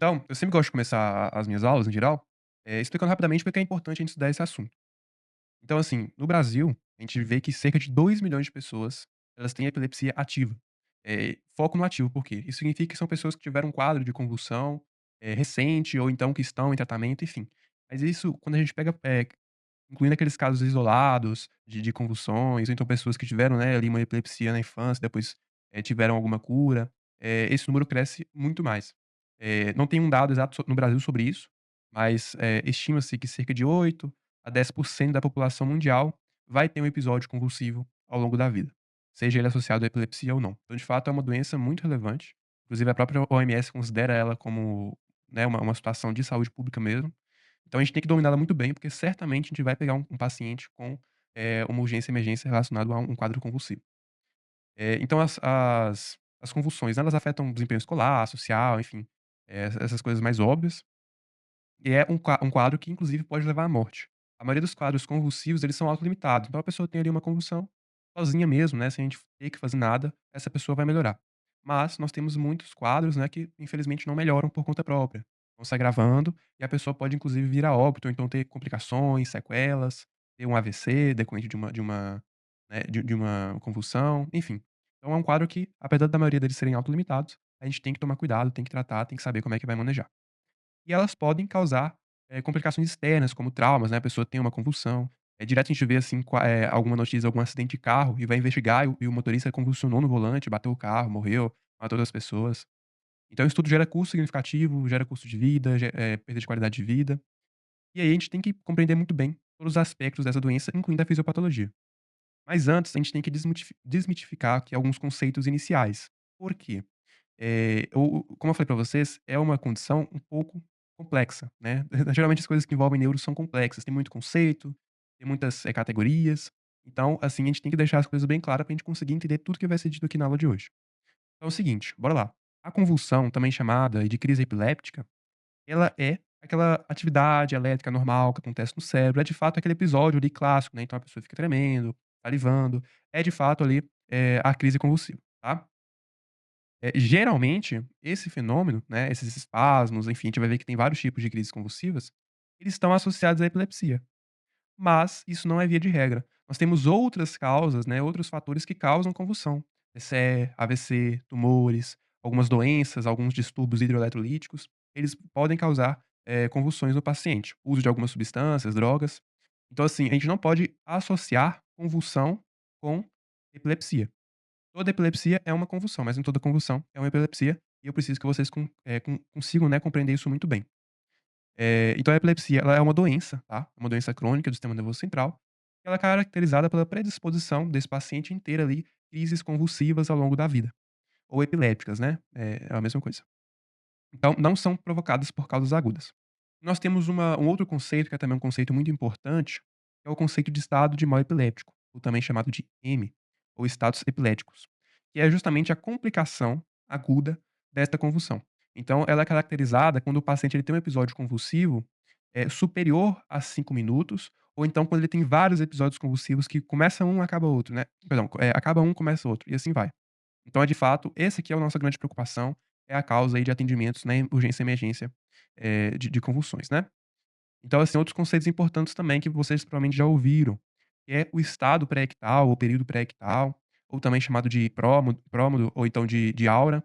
Então, eu sempre gosto de começar as minhas aulas, em geral, explicando rapidamente porque é importante a gente estudar esse assunto. Então, assim, no Brasil, a gente vê que cerca de 2 milhões de pessoas, elas têm epilepsia ativa. Foco no ativo, por quê? Isso significa que são pessoas que tiveram um quadro de convulsão, recente ou então que estão em tratamento, enfim. Mas isso, quando a gente pega, incluindo aqueles casos isolados de convulsões, ou então pessoas que tiveram, né, ali uma epilepsia na infância, depois, tiveram alguma cura, esse número cresce muito mais. Não tem um dado exato no Brasil sobre isso, mas, estima-se que cerca de 8 a 10% da população mundial vai ter um episódio convulsivo ao longo da vida, seja ele associado à epilepsia ou não. Então, de fato, é uma doença muito relevante, inclusive a própria OMS considera ela como, né, uma situação de saúde pública mesmo. Então a gente tem que dominá-la muito bem, porque certamente a gente vai pegar um paciente com, uma urgência e emergência relacionado a um quadro convulsivo. Então as convulsões, né, elas afetam o desempenho escolar, social, enfim, essas coisas mais óbvias, e é um quadro que inclusive pode levar à morte. A maioria dos quadros convulsivos, eles são autolimitados, então a pessoa tem ali uma convulsão, sozinha mesmo, né, sem a gente ter que fazer nada, essa pessoa vai melhorar. Mas nós temos muitos quadros, né, que infelizmente não melhoram por conta própria, vão se agravando e a pessoa pode inclusive vir a óbito ou então ter complicações, sequelas, ter um AVC decorrente de uma convulsão, enfim. Então é um quadro que, apesar da maioria deles serem autolimitados, a gente tem que tomar cuidado, tem que tratar, tem que saber como é que vai manejar. E elas podem causar, complicações externas, como traumas, né, a pessoa tem uma convulsão. Direto a gente vê, assim, alguma notícia, algum acidente de carro e vai investigar e o motorista convulsionou no volante, bateu o carro, morreu, matou 2 pessoas. Então isso tudo gera custo significativo, gera custo de vida, perda de qualidade de vida. E aí a gente tem que compreender muito bem todos os aspectos dessa doença, incluindo a fisiopatologia. Mas antes a gente tem que desmitificar aqui alguns conceitos iniciais. Por quê? Como eu falei pra vocês, é uma condição um pouco complexa, né. Geralmente as coisas que envolvem neuro são complexas, tem muito conceito, tem muitas, categorias. Então, assim, a gente tem que deixar as coisas bem claras pra gente conseguir entender tudo que vai ser dito aqui na aula de hoje. Então é o seguinte, bora lá. A convulsão, também chamada de crise epiléptica, ela é aquela atividade elétrica normal que acontece no cérebro, é de fato aquele episódio ali clássico, né, então a pessoa fica tremendo, salivando, é de fato ali, a crise convulsiva, tá? Geralmente, esse fenômeno, né, esses espasmos, enfim, a gente vai ver que tem vários tipos de crises convulsivas, eles estão associados à epilepsia, mas isso não é via de regra. Nós temos outras causas, né, outros fatores que causam convulsão, TCE, AVC, tumores, algumas doenças, alguns distúrbios hidroeletrolíticos, eles podem causar, convulsões no paciente, uso de algumas substâncias, drogas. Então, assim, a gente não pode associar convulsão com epilepsia. Toda epilepsia é uma convulsão, mas nem toda convulsão é uma epilepsia, e eu preciso que vocês consigam, né, compreender isso muito bem. Então a epilepsia, ela é uma doença, tá, é uma doença crônica do sistema nervoso central, ela é caracterizada pela predisposição desse paciente em ter ali crises convulsivas ao longo da vida, ou epilépticas, né, é a mesma coisa. Então não são provocadas por causas agudas. Nós temos um outro conceito, que é também um conceito muito importante, que é o conceito de estado de mal epiléptico, ou também chamado de M, ou estados epiléticos, que é justamente a complicação aguda desta convulsão. Então ela é caracterizada quando o paciente ele tem um episódio convulsivo, superior a 5 minutos, ou então quando ele tem vários episódios convulsivos que começa um, acaba outro, né, perdão, acaba um, começa outro, e assim vai. Então é de fato, esse aqui é a nossa grande preocupação, é a causa aí de atendimentos, né, urgência e emergência, de convulsões, né. Então, assim, outros conceitos importantes também que vocês provavelmente já ouviram, que é o estado pré-ictal ou período pré-ictal, ou também chamado de prômodo ou então de aura,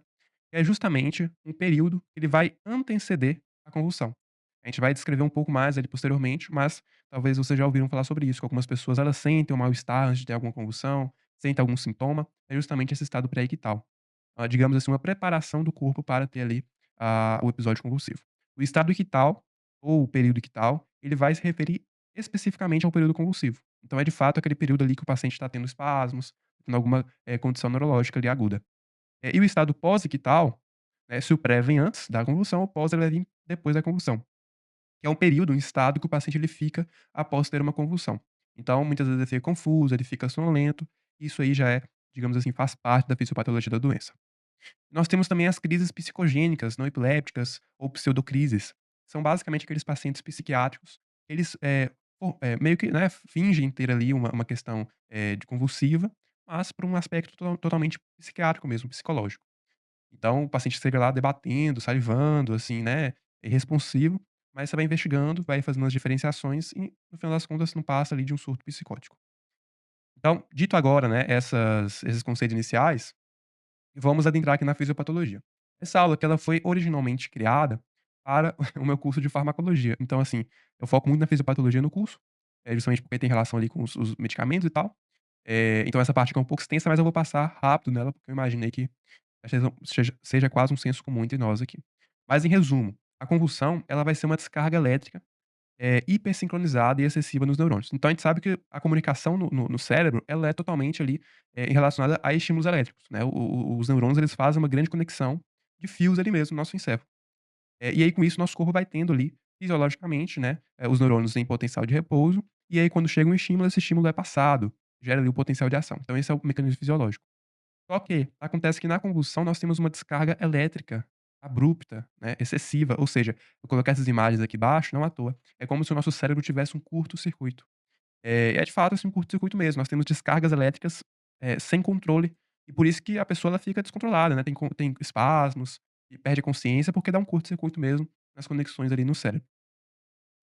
que é justamente um período que ele vai anteceder a convulsão. A gente vai descrever um pouco mais ali posteriormente, mas talvez vocês já ouviram falar sobre isso, que algumas pessoas elas sentem um mal-estar antes de ter alguma convulsão, sentem algum sintoma, é justamente esse estado pré-ictal. Digamos assim, uma preparação do corpo para ter ali, o episódio convulsivo. O estado ictal, ou o período ictal, ele vai se referir especificamente ao período convulsivo. Então é de fato aquele período ali que o paciente está tendo espasmos, tendo alguma, condição neurológica ali aguda. E o estado pós-ictal, né, se o pré vem antes da convulsão, o pós ele vai vir depois da convulsão, que é um período, um estado que o paciente ele fica após ter uma convulsão. Então, muitas vezes ele fica confuso, ele fica sonolento, isso aí já é, digamos assim, faz parte da fisiopatologia da doença. Nós temos também as crises psicogênicas não epilépticas ou pseudocrises. São basicamente aqueles pacientes psiquiátricos, eles, meio que, né, fingem ter ali uma questão, de convulsiva, mas por um aspecto totalmente psiquiátrico mesmo, psicológico. Então o paciente chega lá debatendo, salivando, assim, né, irresponsivo, mas você vai investigando, vai fazendo as diferenciações e, no final das contas, não passa ali de um surto psicótico. Então, dito agora, né, esses conceitos iniciais, vamos adentrar aqui na fisiopatologia. Essa aula que ela foi originalmente criada para o meu curso de farmacologia. Então, assim, eu foco muito na fisiopatologia no curso, justamente porque tem relação ali com os medicamentos e tal. Então essa parte aqui é um pouco extensa, mas eu vou passar rápido nela, porque eu imaginei que seja quase um senso comum entre nós aqui. Mas em resumo, a convulsão, ela vai ser uma descarga elétrica, hipersincronizada e excessiva nos neurônios. Então a gente sabe que a comunicação no cérebro, ela é totalmente ali, relacionada a estímulos elétricos, né. Os neurônios, eles fazem uma grande conexão de fios ali mesmo no nosso encéfalo. E aí com isso nosso corpo vai tendo ali, fisiologicamente, né, os neurônios em potencial de repouso, e aí quando chega um estímulo, esse estímulo é passado, gera ali o potencial de ação. Então esse é o mecanismo fisiológico. Só que acontece que na convulsão nós temos uma descarga elétrica abrupta, né, excessiva, ou seja, vou colocar essas imagens aqui embaixo não à toa, é como se o nosso cérebro tivesse um curto-circuito. É de fato, assim, um curto-circuito mesmo, nós temos descargas elétricas, sem controle, e por isso que a pessoa ela fica descontrolada, né, tem espasmos, e perde a consciência, porque dá um curto-circuito mesmo nas conexões ali no cérebro.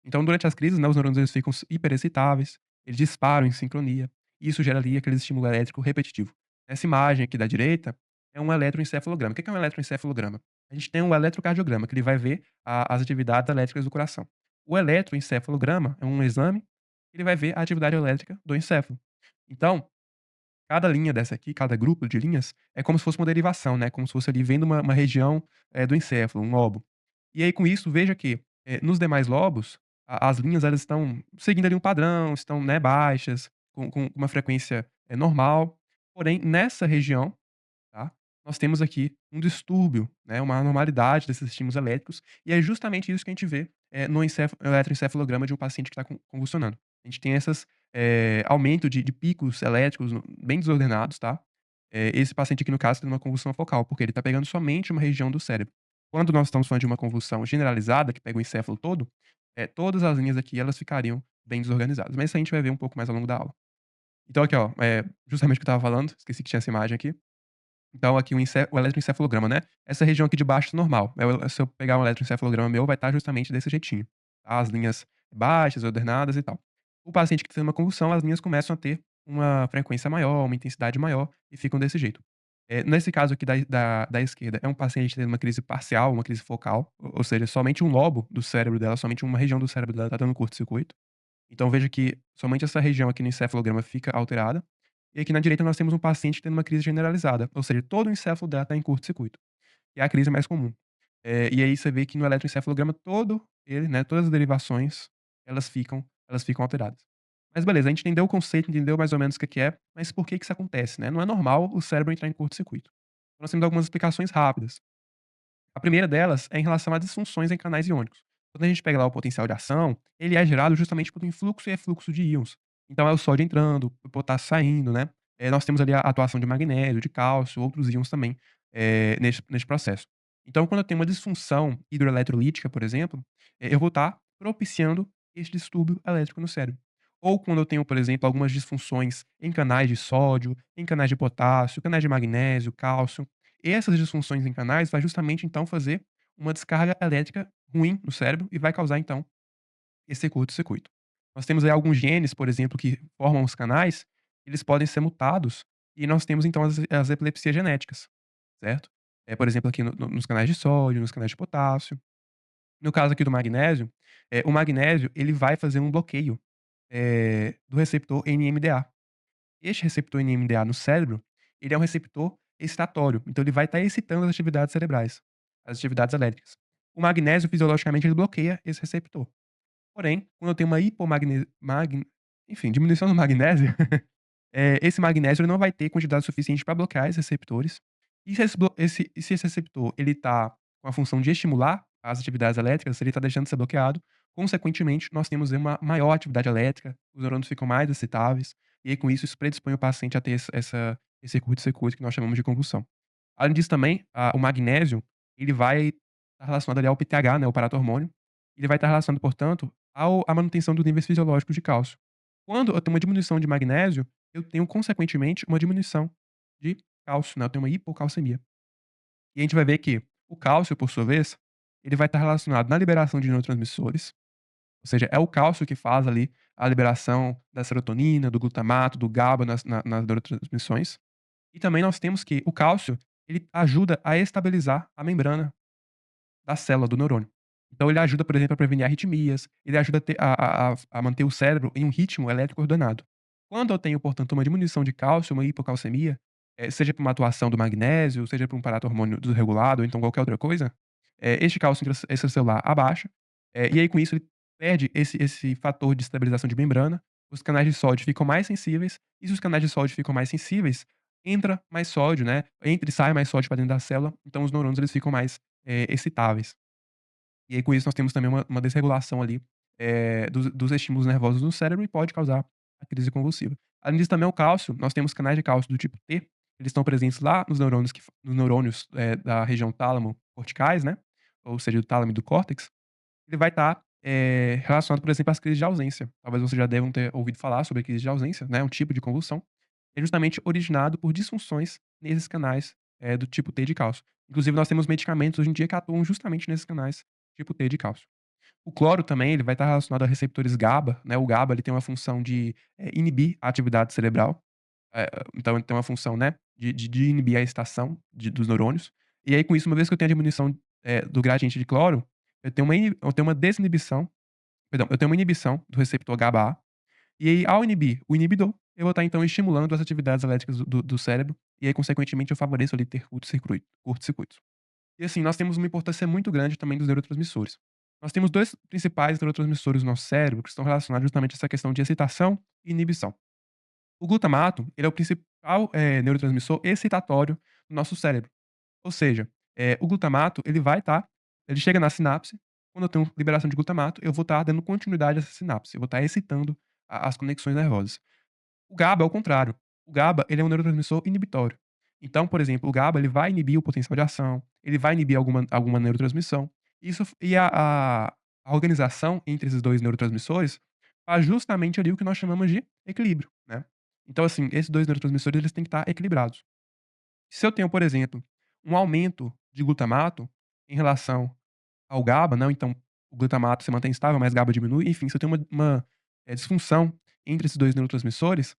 Então, durante as crises, né, os neurônios eles ficam hiperexcitáveis, eles disparam em sincronia, e isso gera ali aquele estímulo elétrico repetitivo. Essa imagem aqui da direita é um eletroencefalograma. O que é um eletroencefalograma? A gente tem um eletrocardiograma, que ele vai ver as atividades elétricas do coração. O eletroencefalograma é um exame, ele vai ver a atividade elétrica do encéfalo. Então, cada linha dessa aqui, cada grupo de linhas, é como se fosse uma derivação, né, como se fosse ali vendo uma região, do encéfalo, um lobo. E aí com isso, veja que, nos demais lobos, as linhas elas estão seguindo ali um padrão, estão, né, baixas, com uma frequência, normal, porém nessa região, tá, nós temos aqui um distúrbio, né, uma anormalidade desses estímulos elétricos, e é justamente isso que a gente vê, no eletroencefalograma de um paciente que está convulsionando. A gente tem aumento de picos elétricos bem desordenados, tá. Esse paciente aqui no caso tem uma convulsão focal, porque ele está pegando somente uma região do cérebro. Quando nós estamos falando de uma convulsão generalizada, que pega o encéfalo todo, todas as linhas aqui elas ficariam bem desorganizadas, mas isso a gente vai ver um pouco mais ao longo da aula. Então aqui ó, justamente o que eu estava falando, esqueci que tinha essa imagem aqui. Então aqui o eletroencefalograma, né, essa região aqui de baixo é normal, se eu pegar um eletroencefalograma meu vai estar justamente desse jeitinho, tá, as linhas baixas, ordenadas e tal. O paciente que tem uma convulsão, as linhas começam a ter uma frequência maior, uma intensidade maior e ficam desse jeito. Nesse caso aqui da esquerda, é um paciente tendo uma crise parcial, uma crise focal, ou seja, somente um lobo do cérebro dela, somente uma região do cérebro dela tá dando curto-circuito. Então veja que somente essa região aqui no encefalograma fica alterada. E aqui na direita nós temos um paciente tendo uma crise generalizada, ou seja, todo o encéfalo dela está em curto-circuito, que é a crise mais comum. E aí você vê que no eletroencefalograma todo ele, né, todas as derivações, elas ficam alteradas. Mas beleza, a gente entendeu o conceito, entendeu mais ou menos o que que é, mas por que que isso acontece, né? Não é normal o cérebro entrar em curto-circuito. Nós temos algumas explicações rápidas. A primeira delas é em relação a disfunções em canais iônicos. Quando a gente pega lá o potencial de ação, ele é gerado justamente por influxo e refluxo de íons. Então é o sódio entrando, o potássio saindo, né. Nós temos ali a atuação de magnésio, de cálcio, outros íons também, nesse processo. Então quando eu tenho uma disfunção hidroeletrolítica, por exemplo, eu vou estar propiciando esse distúrbio elétrico no cérebro. Ou quando eu tenho, por exemplo, algumas disfunções em canais de sódio, em canais de potássio, canais de magnésio, cálcio, essas disfunções em canais vai justamente, então, fazer uma descarga elétrica ruim no cérebro e vai causar, então, esse curto-circuito. Nós temos aí alguns genes, por exemplo, que formam os canais, eles podem ser mutados e nós temos, então, as epilepsias genéticas, certo? Por exemplo, aqui nos canais de sódio, nos canais de potássio. No caso aqui do magnésio, o magnésio ele vai fazer um bloqueio, do receptor NMDA. Este receptor NMDA no cérebro, ele é um receptor excitatório, então ele vai estar excitando as atividades cerebrais, as atividades elétricas. O magnésio, fisiologicamente, ele bloqueia esse receptor. Porém, quando eu tenho uma enfim, diminuição do magnésio, esse magnésio ele não vai ter quantidade suficiente para bloquear esses receptores. E se esse receptor ele tá com a função de estimular as atividades elétricas, se ele está deixando de ser bloqueado, consequentemente, nós temos uma maior atividade elétrica, os neurônios ficam mais excitáveis, e aí com isso predispõe o paciente a ter esse curto-circuito que nós chamamos de convulsão. Além disso também, o magnésio, ele vai estar relacionado ali ao PTH, né, o paratormônio, ele vai estar relacionado, portanto, à manutenção dos níveis fisiológicos de cálcio. Quando eu tenho uma diminuição de magnésio, eu tenho consequentemente uma diminuição de cálcio, né, eu tenho uma hipocalcemia. E a gente vai ver que o cálcio, por sua vez, ele vai estar relacionado na liberação de neurotransmissores, ou seja, é o cálcio que faz ali a liberação da serotonina, do glutamato, do GABA nas neurotransmissões. E também nós temos que o cálcio, ele ajuda a estabilizar a membrana da célula, do neurônio. Então ele ajuda, por exemplo, a prevenir arritmias, ele ajuda a ter a manter o cérebro em um ritmo elétrico ordenado. Quando eu tenho, portanto, uma diminuição de cálcio, uma hipocalcemia, seja por uma atuação do magnésio, seja por um paratormônio desregulado ou então qualquer outra coisa, este cálcio extracelular abaixa, e aí com isso ele perde esse fator de estabilização de membrana, os canais de sódio ficam mais sensíveis, e se os canais de sódio ficam mais sensíveis, entra mais sódio, né, entra e sai mais sódio para dentro da célula, então os neurônios eles ficam mais excitáveis. E aí com isso nós temos também uma desregulação ali, dos estímulos nervosos no cérebro e pode causar a crise convulsiva. Além disso também o cálcio, nós temos canais de cálcio do tipo T, eles estão presentes lá nos neurônios, da região tálamo corticais, né, ou seja, do tálamo e do córtex, ele vai estar, relacionado, por exemplo, às crises de ausência. Talvez vocês já devam ter ouvido falar sobre crise de ausência, né, um tipo de convulsão, é justamente originado por disfunções nesses canais, do tipo T de cálcio. Inclusive nós temos medicamentos hoje em dia que atuam justamente nesses canais tipo T de cálcio. O cloro também, ele vai estar relacionado a receptores GABA, né, o GABA ele tem uma função de, inibir a atividade cerebral, então ele tem uma função, né, de inibir a excitação dos neurônios, e aí com isso, uma vez que eu tenho a diminuição, do gradiente de cloro, eu tenho uma desinibição, perdão, eu tenho uma inibição do receptor GABA-A, e aí ao inibir o inibidor, eu vou estar então estimulando as atividades elétricas do cérebro, e aí consequentemente eu favoreço ali ter curto-circuitos. E assim, nós temos uma importância muito grande também dos neurotransmissores. Nós temos 2 principais neurotransmissores no nosso cérebro que estão relacionados justamente a essa questão de excitação e inibição. O glutamato, ele é o principal, neurotransmissor excitatório do nosso cérebro. Ou seja, o glutamato, ele chega na sinapse, quando eu tenho liberação de glutamato, eu vou estar dando continuidade a essa sinapse, eu vou estar excitando as conexões nervosas. O GABA é o contrário. O GABA, ele é um neurotransmissor inibitório. Então, por exemplo, o GABA ele vai inibir o potencial de ação, ele vai inibir alguma neurotransmissão. Isso e a organização entre esses 2 neurotransmissores faz justamente ali o que nós chamamos de equilíbrio, né. Então, assim, esses 2 neurotransmissores eles têm que estar equilibrados. Se eu tenho, por exemplo, um aumento de glutamato em relação ao GABA, não, então o glutamato se mantém estável, mas GABA diminui, enfim, se eu tenho disfunção entre esses 2 neurotransmissores,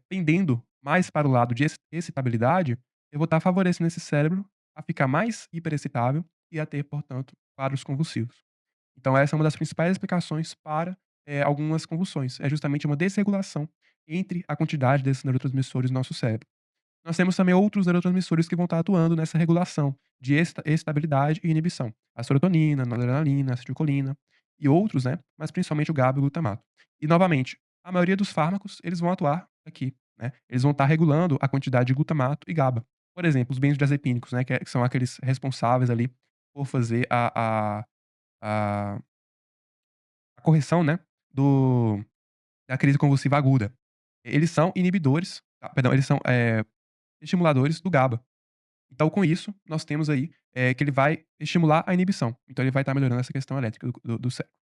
pendendo mais para o lado de excitabilidade, eu vou estar favorecendo esse cérebro a ficar mais hiperexcitável e a ter, portanto, quadros convulsivos. Então essa é uma das principais explicações para, algumas convulsões, é justamente uma desregulação entre a quantidade desses neurotransmissores no nosso cérebro. Nós temos também outros neurotransmissores que vão estar atuando nessa regulação de excitabilidade e inibição. A serotonina, noradrenalina, acetilcolina e outros, né, mas principalmente o GABA e o glutamato. E novamente, a maioria dos fármacos, eles vão atuar aqui, né, eles vão estar regulando a quantidade de glutamato e GABA. Por exemplo, os benzodiazepínicos, né, que são aqueles responsáveis ali por fazer a a correção, né, do da crise convulsiva aguda. Eles são inibidores, perdão, eles são, estimuladores do GABA. Então, com isso, nós temos aí, que ele vai estimular a inibição. Então ele vai estar melhorando essa questão elétrica do cérebro.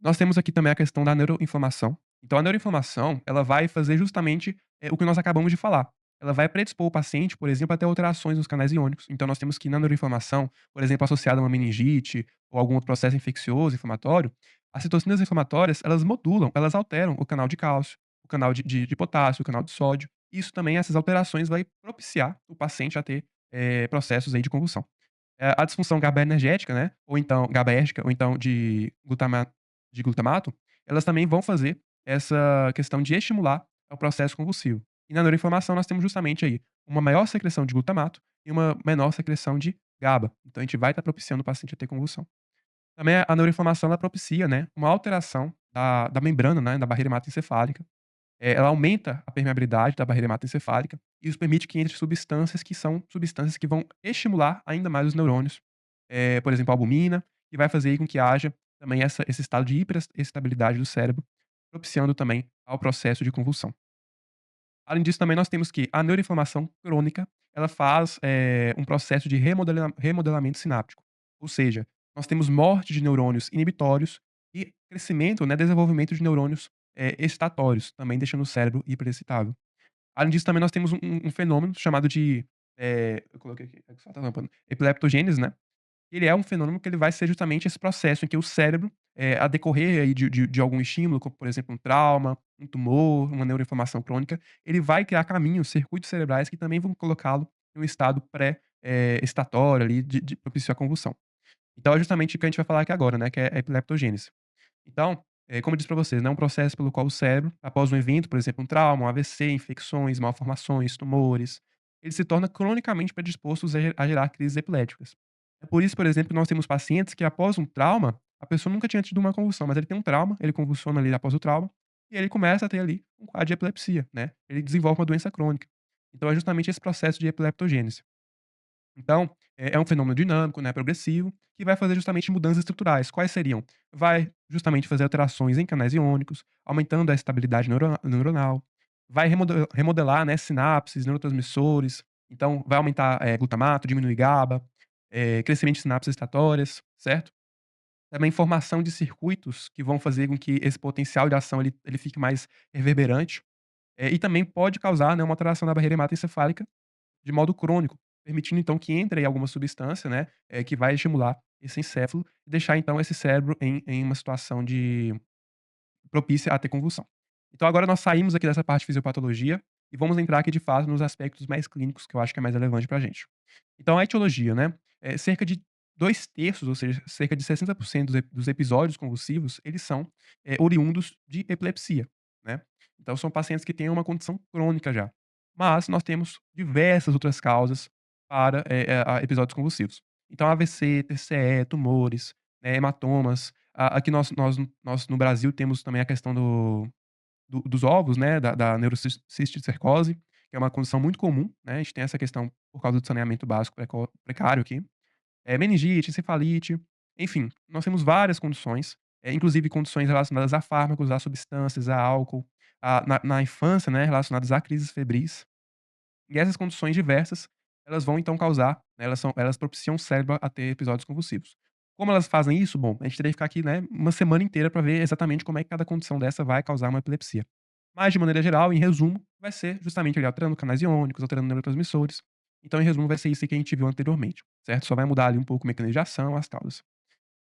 Nós temos aqui também a questão da neuroinflamação. Então a neuroinflamação, ela vai fazer justamente, o que nós acabamos de falar. Ela vai predispor o paciente, por exemplo, a ter alterações nos canais iônicos. Então nós temos que na neuroinflamação, por exemplo, associada a uma meningite ou algum outro processo infeccioso, inflamatório, as citocinas inflamatórias, elas modulam, elas alteram o canal de cálcio, o canal de potássio, o canal de sódio. Isso também, essas alterações vai propiciar o paciente a ter, processos aí de convulsão. A disfunção GABAergética, né, ou então GABAérgica, ou então de glutamato, elas também vão fazer essa questão de estimular o processo convulsivo. E na neuroinflamação nós temos justamente aí uma maior secreção de glutamato e uma menor secreção de GABA. Então a gente vai estar propiciando o paciente a ter convulsão. Também a neuroinflamação ela propicia, né, uma alteração da membrana, né, da barreira hematoencefálica, ela aumenta a permeabilidade da barreira hematoencefálica, e isso permite que entre substâncias que são substâncias que vão estimular ainda mais os neurônios, por exemplo, a albumina, que vai fazer com que haja também esse estado de hiperestabilidade do cérebro, propiciando também ao processo de convulsão. Além disso, também nós temos que a neuroinflamação crônica, ela faz, um processo de remodelamento sináptico. Ou seja, nós temos morte de neurônios inibitórios e crescimento, né, desenvolvimento de neurônios, excitatórios, também deixando o cérebro hiperexcitável. Além disso, também nós temos um fenômeno chamado de eu coloquei aqui, é que só tá tampando, epileptogênese, né, ele é um fenômeno que ele vai ser justamente esse processo em que o cérebro, a decorrer aí de algum estímulo, como por exemplo um trauma, um tumor, uma neuroinflamação crônica, ele vai criar caminhos, circuitos cerebrais que também vão colocá-lo em um estado excitatório ali de propício à convulsão. Então é justamente o que a gente vai falar aqui agora, né, que é a epileptogênese. Então, como eu disse pra vocês, né, é um processo pelo qual o cérebro, após um evento, por exemplo, um trauma, um AVC, infecções, malformações, tumores, ele se torna cronicamente predisposto a gerar crises epiléticas. É por isso, por exemplo, que nós temos pacientes que após um trauma, a pessoa nunca tinha tido uma convulsão, mas ele tem um trauma, ele convulsiona ali após o trauma, e ele começa a ter ali um quadro de epilepsia, né, ele desenvolve uma doença crônica. Então é justamente esse processo de epileptogênese. Então, é um fenômeno dinâmico, né, progressivo, que vai fazer justamente mudanças estruturais. Quais seriam? Vai justamente fazer alterações em canais iônicos, aumentando a estabilidade neuronal, vai remodelar, né, sinapses, neurotransmissores, então vai aumentar, glutamato, diminuir GABA, crescimento de sinapses estatórias, certo? Também formação de circuitos que vão fazer com que esse potencial de ação ele fique mais reverberante, e também pode causar, né, uma alteração da barreira hematoencefálica de modo crônico, permitindo então que entre aí alguma substância, né, que vai estimular esse encéfalo e deixar então esse cérebro em uma situação de propícia a ter convulsão. Então agora nós saímos aqui dessa parte de fisiopatologia e vamos entrar aqui de fato nos aspectos mais clínicos que eu acho que é mais relevante pra gente. Então a etiologia, né, cerca de 2/3, ou seja, cerca de 60% dos episódios convulsivos, eles são, oriundos de epilepsia, né. Então são pacientes que têm uma condição crônica já. Mas nós temos diversas outras causas para, a episódios convulsivos. Então AVC, TCE, tumores, hematomas, aqui nós no Brasil temos também a questão dos ovos, né, da neurocisticercose, que é uma condição muito comum, né, a gente tem essa questão por causa do saneamento básico precário aqui. Meningite, encefalite, enfim, nós temos várias condições, inclusive condições relacionadas a fármacos, a substâncias, a álcool, na infância, né, relacionadas a crises febris. E essas condições diversas, elas vão então causar, né, elas propiciam o cérebro a ter episódios convulsivos. Como elas fazem isso? Bom, a gente teria que ficar aqui, né, uma semana inteira para ver exatamente como é que cada condição dessa vai causar uma epilepsia. Mas de maneira geral, em resumo, vai ser justamente ali alterando canais iônicos, alterando neurotransmissores. Então, em resumo, vai ser isso que a gente viu anteriormente, certo? Só vai mudar ali um pouco o mecanismo de ação, as causas.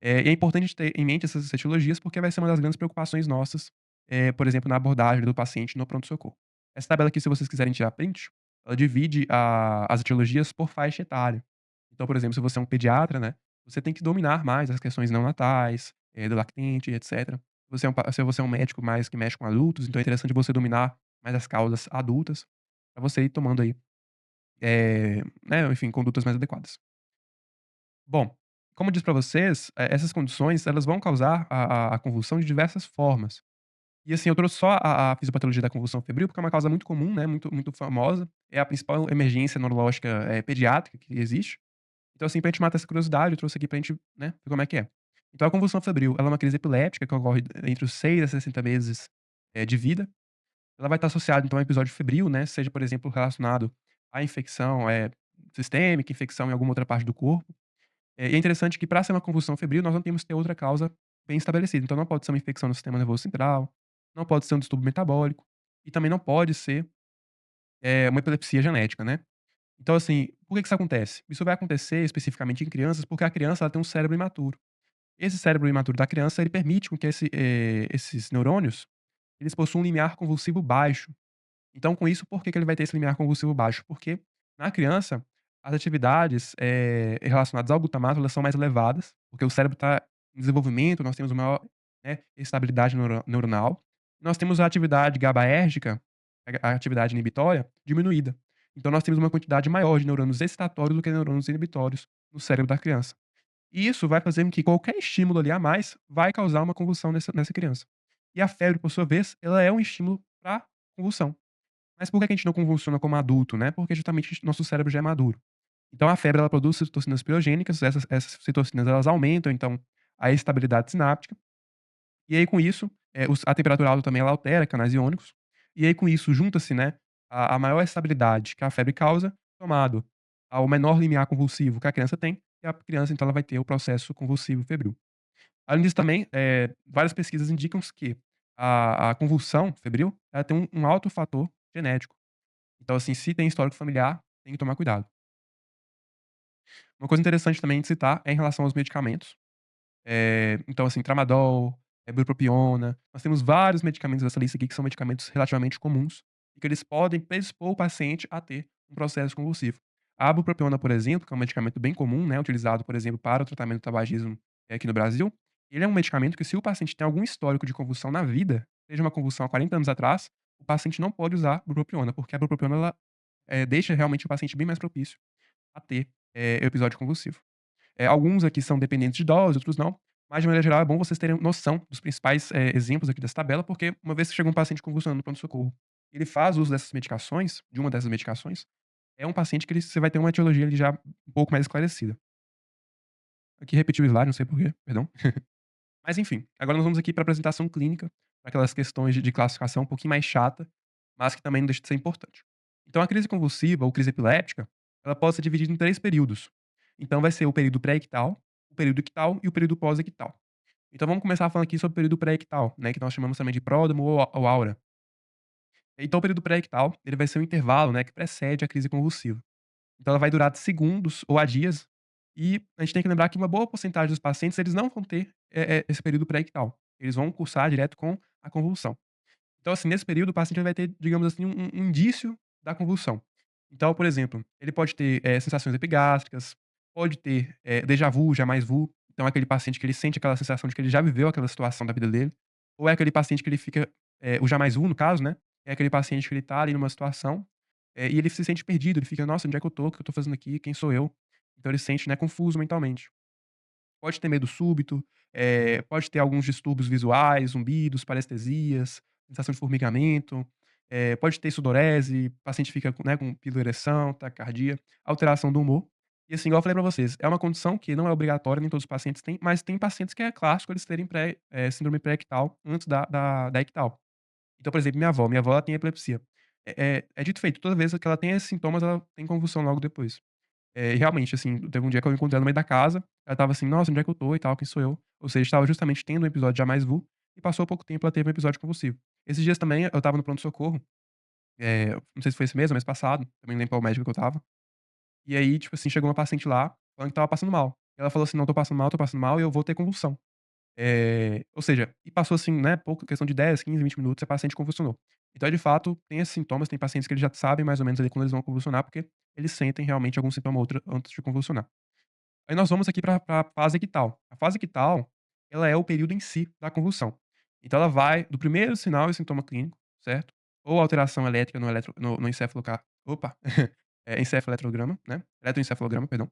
E é importante ter em mente essas etiologias, porque vai ser uma das grandes preocupações nossas, por exemplo, na abordagem do paciente no pronto-socorro. Essa tabela aqui, se vocês quiserem tirar print, ela divide as etiologias por faixa etária. Então, por exemplo, se você é um pediatra, né, você tem que dominar mais as questões neonatais, do lactente, etcétera. Se você é um médico mais que mexe com adultos, então é interessante você dominar mais as causas adultas, pra você ir tomando aí, né, enfim, condutas mais adequadas. Bom, como eu disse pra vocês, essas condições elas vão causar a convulsão de diversas formas. E assim, eu trouxe só a fisiopatologia da convulsão febril, porque é uma causa muito comum, né, muito famosa, é a principal emergência neurológica, pediátrica que existe. Então assim, pra gente matar essa curiosidade, eu trouxe aqui pra gente, né, ver como é que é. Então a convulsão febril, ela é uma crise epilética que ocorre entre os 6 a 60 meses, de vida. Ela vai estar associada então a um episódio febril, né, seja, por exemplo, relacionado à infecção, sistêmica, infecção em alguma outra parte do corpo. E é interessante que para ser uma convulsão febril, nós não temos que ter outra causa bem estabelecida. Então não pode ser uma infecção no sistema nervoso central, não pode ser um distúrbio metabólico e também não pode ser, uma epilepsia genética, né. Então assim, por que que isso acontece? Isso vai acontecer especificamente em crianças, porque a criança ela tem um cérebro imaturo. Esse cérebro imaturo da criança, ele permite com que esses neurônios, eles possuam um limiar convulsivo baixo. Então, com isso, por que que ele vai ter esse limiar convulsivo baixo? Porque na criança, as atividades, relacionadas ao glutamato, elas são mais elevadas, porque o cérebro está em desenvolvimento, nós temos uma maior, né, estabilidade neuronal. Nós temos a atividade GABAérgica, a atividade inibitória, diminuída. Então nós temos uma quantidade maior de neurônios excitatórios do que neurônios inibitórios no cérebro da criança. E isso vai fazer com que qualquer estímulo ali a mais vai causar uma convulsão nessa criança. E a febre, por sua vez, ela é um estímulo para convulsão. Mas por que que a gente não convulsiona como adulto, né? Porque justamente nosso cérebro já é maduro. Então a febre ela produz citocinas pirogênicas, essas citocinas elas aumentam então a estabilidade sináptica, e aí com isso, a temperatura alta também ela altera canais iônicos, e aí com isso junta-se, né, a maior estabilidade que a febre causa, somado ao menor limiar convulsivo que a criança tem, e a criança então ela vai ter o processo convulsivo febril. Além disso também, várias pesquisas indicam que a convulsão febril, ela tem um alto fator genético. Então, assim, se tem histórico familiar, tem que tomar cuidado. Uma coisa interessante também de citar é em relação aos medicamentos. Então, assim, tramadol, bupropiona, nós temos vários medicamentos nessa lista aqui que são medicamentos relativamente comuns e que eles podem predispor o paciente a ter um processo convulsivo. A bupropiona, por exemplo, que é um medicamento bem comum, né, utilizado, por exemplo, para o tratamento do tabagismo, aqui no Brasil, ele é um medicamento que se o paciente tem algum histórico de convulsão na vida, seja uma convulsão há 40 anos atrás, o paciente não pode usar bupropiona, porque a bupropiona ela, deixa realmente o paciente bem mais propício a ter, episódio convulsivo. Alguns aqui são dependentes de dose, outros não, mas de maneira geral é bom vocês terem noção dos principais, exemplos aqui dessa tabela, porque uma vez que chega um paciente convulsionando no pronto-socorro, ele faz uso dessas medicações, de uma dessas medicações, é um paciente que você vai ter uma etiologia ali já um pouco mais esclarecida. Aqui repeti o slide, não sei porquê, perdão. Mas enfim, agora nós vamos aqui para a apresentação clínica, para aquelas questões de classificação um pouquinho mais chata, mas que também não deixa de ser importante. Então a crise convulsiva ou crise epiléptica, ela pode ser dividida em 3 períodos. Então vai ser o período pré-ictal, o período ictal e o período pós-ictal. Então vamos começar falando aqui sobre o período pré-ictal, né, que nós chamamos também de pródromo ou aura. Então o período pré-ictal, ele vai ser o intervalo, né, que precede a crise convulsiva. Então ela vai durar de segundos ou a dias, e a gente tem que lembrar que uma boa porcentagem dos pacientes, eles não vão ter, esse período pré-ictal. Eles vão cursar direto com a convulsão. Então, assim, nesse período o paciente vai ter, digamos assim, um indício da convulsão. Então, por exemplo, ele pode ter, sensações epigástricas, pode ter, déjà vu, jamais vu, então é aquele paciente que ele sente aquela sensação de que ele já viveu aquela situação da vida dele, ou é aquele paciente que ele fica, o jamais vu no caso, né, é aquele paciente que ele tá ali numa situação, e ele se sente perdido, ele fica: "Nossa, onde é que eu tô? O que eu tô fazendo aqui? Quem sou eu?". Então ele se sente, né, confuso mentalmente. Pode ter medo súbito, pode ter alguns distúrbios visuais, zumbidos, parestesias, sensação de formigamento, pode ter sudorese, o paciente fica com, né, com piloereção, taquicardia, alteração do humor. E assim, igual eu falei pra vocês, é uma condição que não é obrigatória, nem todos os pacientes têm, mas tem pacientes que é clássico eles terem síndrome pré-ictal antes da ictal. Então, por exemplo, minha avó ela tem epilepsia. É dito e feito, toda vez que ela tem esses sintomas, ela tem convulsão logo depois. E realmente, assim, teve um dia que eu encontrei ela no meio da casa, ela estava assim: "Nossa, onde é que eu tô e tal, quem sou eu?". Ou seja, estava justamente tendo um episódio de jamais vu, e passou pouco tempo, ela teve um episódio convulsivo. Esses dias também eu estava no pronto-socorro, não sei se foi esse mês ou mês passado, também não lembro qual médico que eu estava, e aí, tipo assim, chegou uma paciente lá, falando que estava passando mal. Ela falou assim: "Não, tô passando mal e eu vou ter convulsão". Ou seja, e passou assim, né, pouco, questão de 10, 15, 20 minutos, a paciente convulsionou. Então, de fato, tem esses sintomas, tem pacientes que eles já sabem mais ou menos ali quando eles vão convulsionar, porque eles sentem realmente algum sintoma ou outro antes de convulsionar. Aí nós vamos aqui pra fase ictal. A fase ictal, ela é o período em si da convulsão. Então ela vai do primeiro sinal e sintoma clínico, certo? Ou alteração elétrica no opa, encefaloeletograma, né, eletroencefalograma, perdão.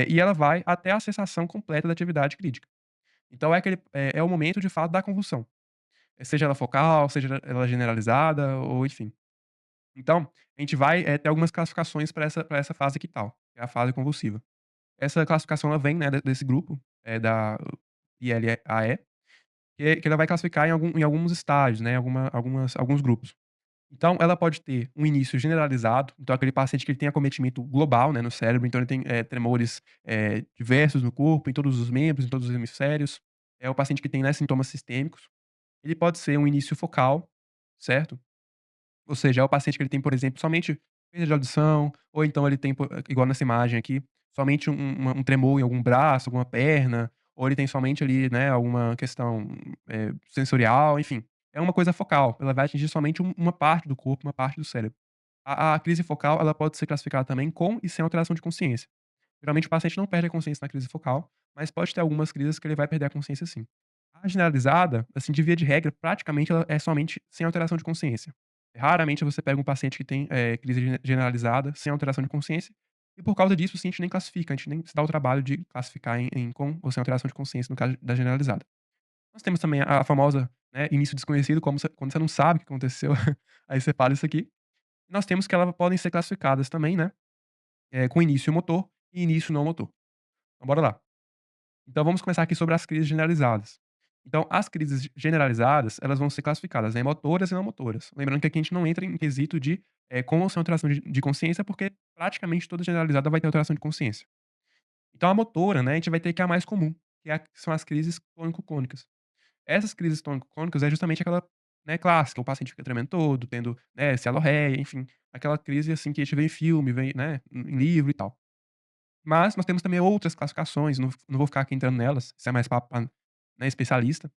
E ela vai até a cessação completa da atividade crítica. Então é o momento de fato da convulsão, seja ela focal, seja ela generalizada ou enfim. Então, a gente vai, ter algumas classificações para essa fase ictal, que é a fase convulsiva. Essa classificação ela vem, né, desse grupo, da ILAE, que ela vai classificar em alguns estágios, né, alguns grupos. Então ela pode ter um início generalizado, então aquele paciente que ele tem acometimento global, né, no cérebro, então ele tem, tremores, diversos no corpo, em todos os membros, em todos os hemisférios. É o paciente que tem, né, sintomas sistêmicos. Ele pode ser um início focal, certo? Ou seja, é o paciente que ele tem, por exemplo, somente perda de audição, ou então ele tem, igual nessa imagem aqui, somente um tremor em algum braço, alguma perna, ou ele tem somente ali, né, alguma questão, sensorial, enfim. É uma coisa focal, ela vai atingir somente uma parte do corpo, uma parte do cérebro. A crise focal, ela pode ser classificada também com e sem alteração de consciência. Geralmente o paciente não perde a consciência na crise focal, mas pode ter algumas crises que ele vai perder a consciência sim. A generalizada, assim, de via de regra, praticamente ela é somente sem alteração de consciência. Raramente você pega um paciente que tem, crise generalizada sem alteração de consciência, e por causa disso, assim, a gente nem classifica, a gente nem se dá o trabalho de classificar em com ou sem alteração de consciência no caso da generalizada. Nós temos também a famosa, né, início desconhecido, como quando você não sabe o que aconteceu, aí você fala isso aqui. Nós temos que elas podem ser classificadas também, né, com início motor e início não motor. Então bora lá. Então vamos começar aqui sobre as crises generalizadas. Então, as crises generalizadas, elas vão ser classificadas em motoras e não motoras. Lembrando que aqui a gente não entra em quesito de, com ou sem alteração de consciência, porque praticamente toda generalizada vai ter alteração de consciência. Então a motora, né, a gente vai ter que é a mais comum, que são as crises tônico-clônicas. Essas crises tônico-clônicas é justamente aquela, né, clássica, o paciente fica tremendo todo, tendo, né, cialorreia, enfim, aquela crise, assim, que a gente vê em filme, vê, né, em livro e tal. Mas nós temos também outras classificações, não vou ficar aqui entrando nelas, isso é mais papo pra, né, especialista,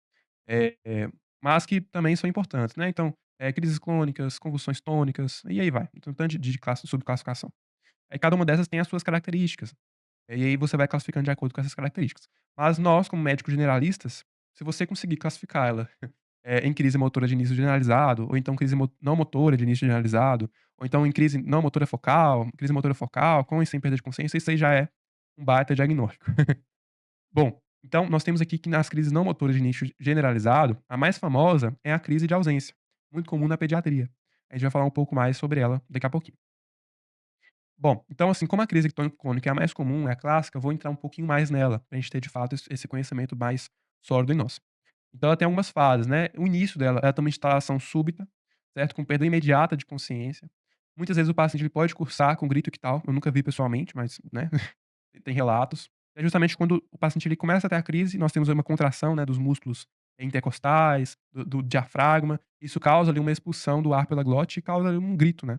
mas que também são importantes, né. Então, crises clônicas, convulsões tônicas, e aí vai. Então, um tanto de classe subclassificação. Aí cada uma dessas tem as suas características, e aí você vai classificando de acordo com essas características. Mas nós, como médicos generalistas, se você conseguir classificar ela, em crise motora de início generalizado, ou então crise não motora de início generalizado, ou então em crise não motora focal, crise motora focal, com e sem perda de consciência, isso aí já é um baita diagnóstico. Bom, então nós temos aqui que nas crises não motoras de início generalizado, a mais famosa é a crise de ausência, muito comum na pediatria. A gente vai falar um pouco mais sobre ela daqui a pouquinho. Bom, então assim, como a crise tônico-clônica é a mais comum, é a clássica, eu vou entrar um pouquinho mais nela, pra gente ter de fato esse conhecimento mais sólido em nós. Então ela tem algumas fases, né. O início dela, ela tem uma instalação súbita, certo, com perda imediata de consciência. Muitas vezes o paciente ele pode cursar com grito ictal, eu nunca vi pessoalmente, mas, né, tem relatos. É justamente quando o paciente ele começa a ter a crise, nós temos uma contração, né, dos músculos intercostais, do diafragma, isso causa ali uma expulsão do ar pela glote e causa ali um grito, né.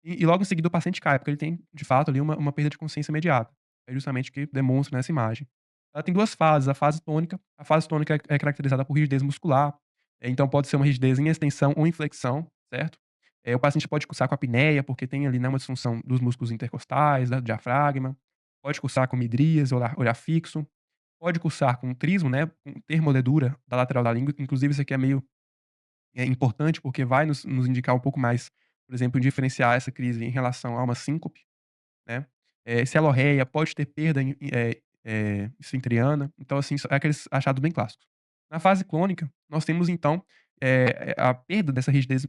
E logo em seguida o paciente cai, porque ele tem, de fato, ali uma perda de consciência imediata. É justamente o que demonstra nessa imagem. Ela tem 2 fases, a fase tônica. A fase tônica é caracterizada por rigidez muscular, então pode ser uma rigidez em extensão ou em flexão, certo? O paciente pode cursar com apneia, porque tem ali, né, uma disfunção dos músculos intercostais, né, do diafragma. Pode cursar com midrias, olhar fixo. Pode cursar com trismo, né, com termoledura da lateral da língua, inclusive isso aqui é meio importante, porque vai nos indicar um pouco mais, por exemplo, diferenciar essa crise em relação a uma síncope, né. Cialorreia, pode ter perda esfincteriana, então assim, é aqueles achados bem clássicos. Na fase clônica, nós temos então, a perda dessa rigidez,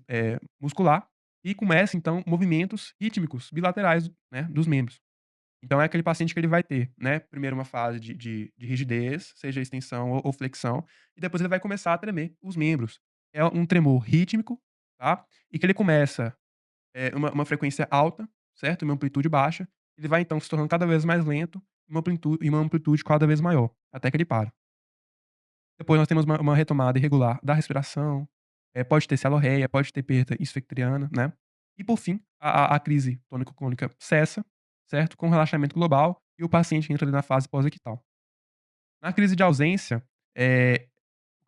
muscular e começa então movimentos rítmicos bilaterais, né, dos membros. Então é aquele paciente que ele vai ter, né, primeiro uma fase de rigidez, seja extensão ou flexão, e depois ele vai começar a tremer os membros. É um tremor rítmico, tá, e que ele começa, uma frequência alta, certo, uma amplitude baixa, ele vai então se tornando cada vez mais lento, uma amplitude cada vez maior, até que ele para. Depois nós temos uma retomada irregular da respiração, pode ter cialorreia, pode ter perda esfincteriana, né. E por fim, a crise tônico-clônica cessa, certo, com relaxamento global e o paciente entra ali na fase pós-ictal. Na crise de ausência, eh,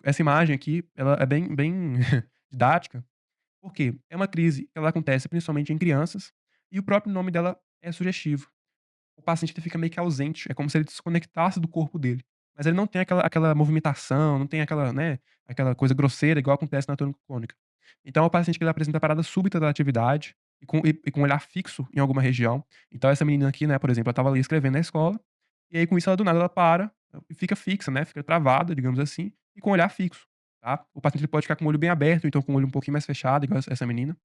essa imagem aqui, ela é bem didática, porque é uma crise que ela acontece principalmente em crianças, e o próprio nome dela é sugestivo. O paciente ele fica meio que ausente, é como se ele desconectasse do corpo dele. Mas ele não tem aquela movimentação, não tem aquela, né, aquela coisa grosseira igual acontece na tônico-clônica. Então é o paciente que ele apresenta parada súbita da atividade e com um olhar fixo em alguma região. Então essa menina aqui, né, por exemplo, ela estava ali escrevendo na escola, e aí com isso ela do nada ela para e fica fixa, né, fica travada, digamos assim, e com o olhar fixo, tá. O paciente ele pode ficar com o olho bem aberto, então com o olho um pouquinho mais fechado, igual essa menina.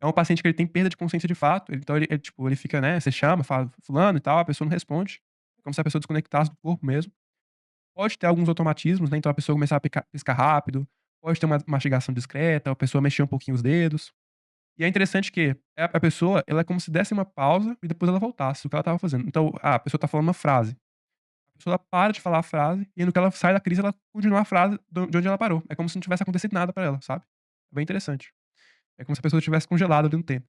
É um paciente que ele tem perda de consciência de fato, então tipo, ele fica, né, você chama, fala: "Fulano" e tal, a pessoa não responde, é como se a pessoa desconectasse do corpo mesmo. Pode ter alguns automatismos, né, então a pessoa começar a piscar rápido, pode ter uma mastigação discreta, a pessoa mexer um pouquinho os dedos. E é interessante que a pessoa, ela é como se desse uma pausa e depois ela voltasse o que ela estava fazendo. Então, a pessoa tá falando uma frase, a pessoa para de falar a frase e no que ela sai da crise ela continua a frase de onde ela parou. É como se não tivesse acontecido nada pra ela, sabe. É bem interessante. É como se a pessoa tivesse congelado ali no tempo.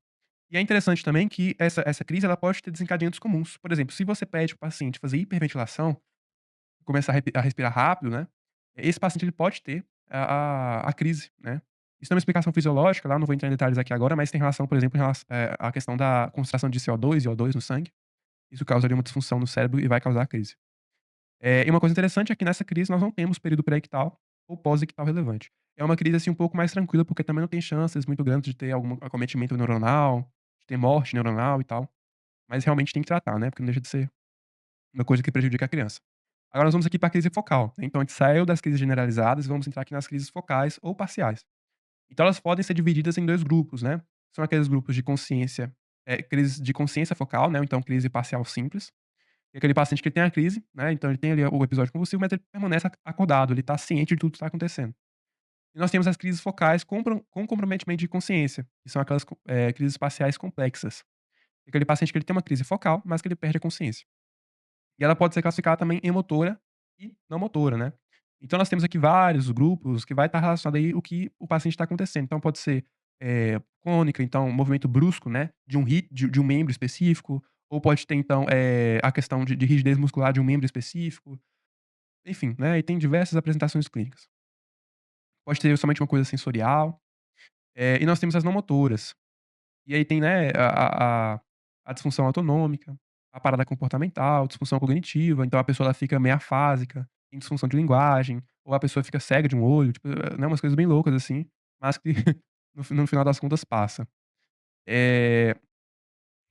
E é interessante também que essa crise ela pode ter desencadeantes comuns. Por exemplo, se você pede para o paciente fazer hiperventilação, começar a respirar rápido, né, esse paciente ele pode ter a crise, né. Isso tem uma explicação fisiológica lá, não vou entrar em detalhes aqui agora, mas tem relação, por exemplo, à questão da concentração de CO2 e O2 no sangue. Isso causa ali uma disfunção no cérebro e vai causar a crise. E uma coisa interessante é que nessa crise nós não temos período pré-ictal ou pós-ictal relevante. É uma crise, assim, um pouco mais tranquila, porque também não tem chances muito grandes de ter algum acometimento neuronal, de ter morte neuronal e tal. Mas realmente tem que tratar, né, porque não deixa de ser uma coisa que prejudica a criança. Agora nós vamos aqui para a crise focal, né, então a gente saiu das crises generalizadas e vamos entrar aqui nas crises focais ou parciais. Então elas podem ser divididas em 2 grupos, né. São aqueles grupos de consciência, crise de consciência focal, né, ou então crise parcial simples, que é aquele paciente que tem a crise, né, então ele tem ali o episódio convulsivo, mas ele permanece acordado, ele está ciente de tudo que está acontecendo. E nós temos as crises focais com comprometimento de consciência, que são aquelas crises parciais complexas. Aquele paciente que ele tem uma crise focal, mas que ele perde a consciência. E ela pode ser classificada também em motora e não motora, né. Então nós temos aqui vários grupos que vai estar relacionado aí o que o paciente está acontecendo. Então pode ser, clônica, então um movimento brusco, né, de um membro específico, ou pode ter então, a questão de rigidez muscular de um membro específico, enfim, né, e tem diversas apresentações clínicas. Pode ter somente uma coisa sensorial, e nós temos as não motoras. E aí tem, né, a disfunção autonômica, a parada comportamental, disfunção cognitiva, então a pessoa ela fica meio afásica, tem disfunção de linguagem, ou a pessoa fica cega de um olho, tipo, né, umas coisas bem loucas assim, mas que no final das contas passa. Eh,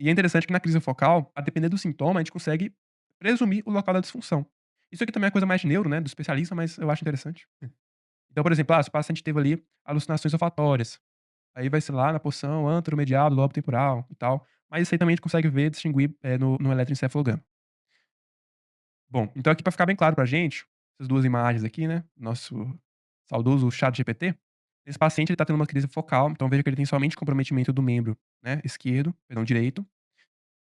e é interessante que na crise focal, a depender do sintoma, a gente consegue presumir o local da disfunção. Isso aqui também é coisa mais de neuro, né, do especialista, mas eu acho interessante. Então, por exemplo, se o paciente teve ali alucinações olfatórias, aí vai ser lá na porção anteromedial do lobo temporal e tal, mas isso aí também a gente consegue ver, distinguir, no eletroencefalograma. Bom, então aqui pra ficar bem claro pra gente, essas 2 imagens aqui, né, nosso saudoso ChatGPT, esse paciente ele tá tendo uma crise focal, então veja que ele tem somente comprometimento do membro, né, esquerdo, perdão, direito.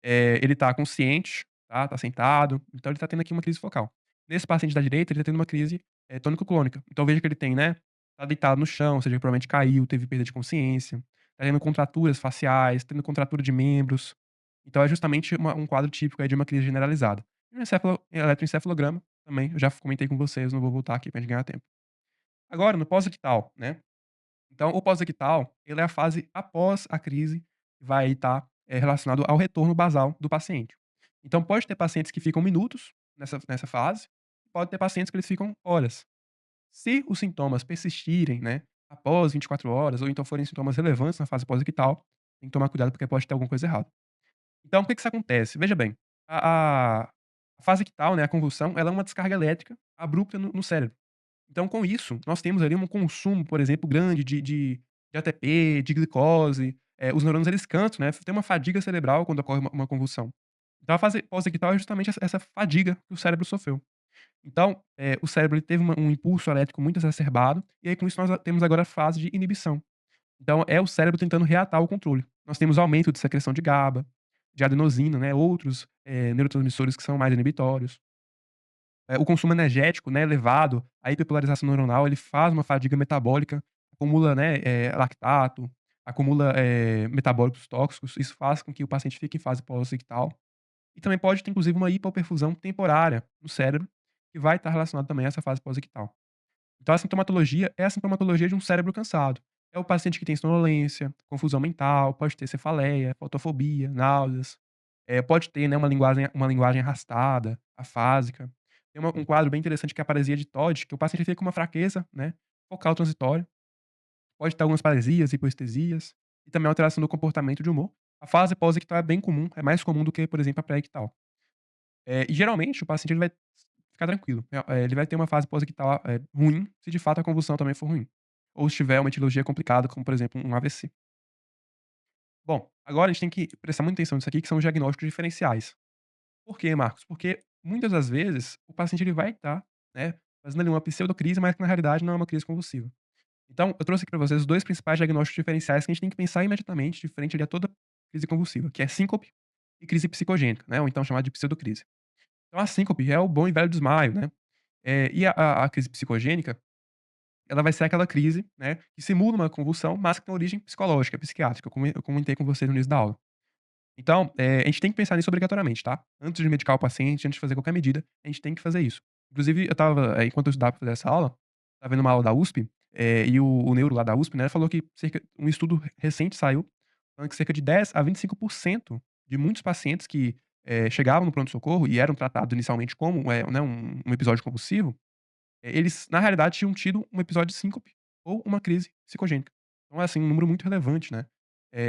Ele tá consciente, tá sentado, então ele tá tendo aqui uma crise focal. Nesse paciente da direita, ele tá tendo uma crise, tônico-clônica. Então veja que ele tem, né, tá deitado no chão, ou seja, provavelmente caiu, teve perda de consciência, tá tendo contraturas faciais, tendo contratura de membros. Então é justamente um quadro típico aí de uma crise generalizada. E no eletroencefalograma, também, eu já comentei com vocês, não vou voltar aqui pra gente ganhar tempo. Agora no pós-ictal, né, então, o pós-ictal, ele é a fase após a crise, vai estar, relacionado ao retorno basal do paciente. Então pode ter pacientes que ficam minutos nessa fase, pode ter pacientes que eles ficam horas. Se os sintomas persistirem, né, após 24 horas ou então forem sintomas relevantes na fase pós-ictal, tem que tomar cuidado porque pode ter alguma coisa errada. Então o que que isso acontece? Veja bem, a fase ictal, né, a convulsão, ela é uma descarga elétrica abrupta no cérebro. Então, com isso, nós temos ali um consumo, por exemplo, grande de ATP, de glicose, os neurônios eles cansam, né, tem uma fadiga cerebral quando ocorre uma convulsão. Então a fase pós-ictal é justamente essa fadiga que o cérebro sofreu. Então, o cérebro ele teve um impulso elétrico muito exacerbado, e aí com isso nós temos agora a fase de inibição. Então é o cérebro tentando reatar o controle. Nós temos aumento de secreção de GABA, de adenosina, né, outros, neurotransmissores que são mais inibitórios. O consumo energético, né, elevado, a hiperpolarização neuronal, ele faz uma fadiga metabólica, acumula, né, lactato, acumula, metabólicos tóxicos, isso faz com que o paciente fique em fase pós-ictal. E também pode ter, inclusive, uma hipoperfusão temporária no cérebro, que vai estar relacionado também a essa fase pós-ictal. Então a sintomatologia é a sintomatologia de um cérebro cansado. É o paciente que tem sonolência, confusão mental, pode ter cefaleia, fotofobia, náuseas, pode ter, né, uma linguagem arrastada, afásica. Tem um quadro bem interessante que é a paralisia de Todd, que o paciente fica com uma fraqueza, né, focal transitória. Pode ter algumas paralisias, hipoestesias e também alteração do comportamento de humor. A fase pós-ictal é bem comum, é mais comum do que, por exemplo, a pré-ictal. E geralmente o paciente ele vai ficar tranquilo, ele vai ter uma fase pós-ictal, ruim, se de fato a convulsão também for ruim. Ou se tiver uma etiologia complicada, como por exemplo um AVC. Bom, agora a gente tem que prestar muita atenção nisso aqui, que são os diagnósticos diferenciais. Por quê, Marcos? Porque muitas das vezes o paciente ele vai estar, né, fazendo ali uma pseudocrise, mas que na realidade não é uma crise convulsiva. Então, eu trouxe aqui pra vocês os 2 principais diagnósticos diferenciais que a gente tem que pensar imediatamente de frente ali a toda crise convulsiva, que é síncope e crise psicogênica, né, ou então chamada de pseudocrise. Então a síncope é o bom e velho desmaio, né. E a crise psicogênica, ela vai ser aquela crise, né, que simula uma convulsão, mas que tem origem psicológica, psiquiátrica, eu comentei com vocês no início da aula. Então, a gente tem que pensar nisso obrigatoriamente, tá. Antes de medicar o paciente, antes de fazer qualquer medida, a gente tem que fazer isso. Inclusive eu estava, enquanto eu estudava pra fazer essa aula, estava vendo uma aula da USP, e o neuro lá da USP, né, falou que um estudo recente saiu, falando que cerca de 10 a 25% de muitos pacientes que, chegavam no pronto-socorro e eram tratados inicialmente como, né, um episódio convulsivo, eles na realidade tinham tido um episódio de síncope ou uma crise psicogênica. Então é, assim, um número muito relevante, né.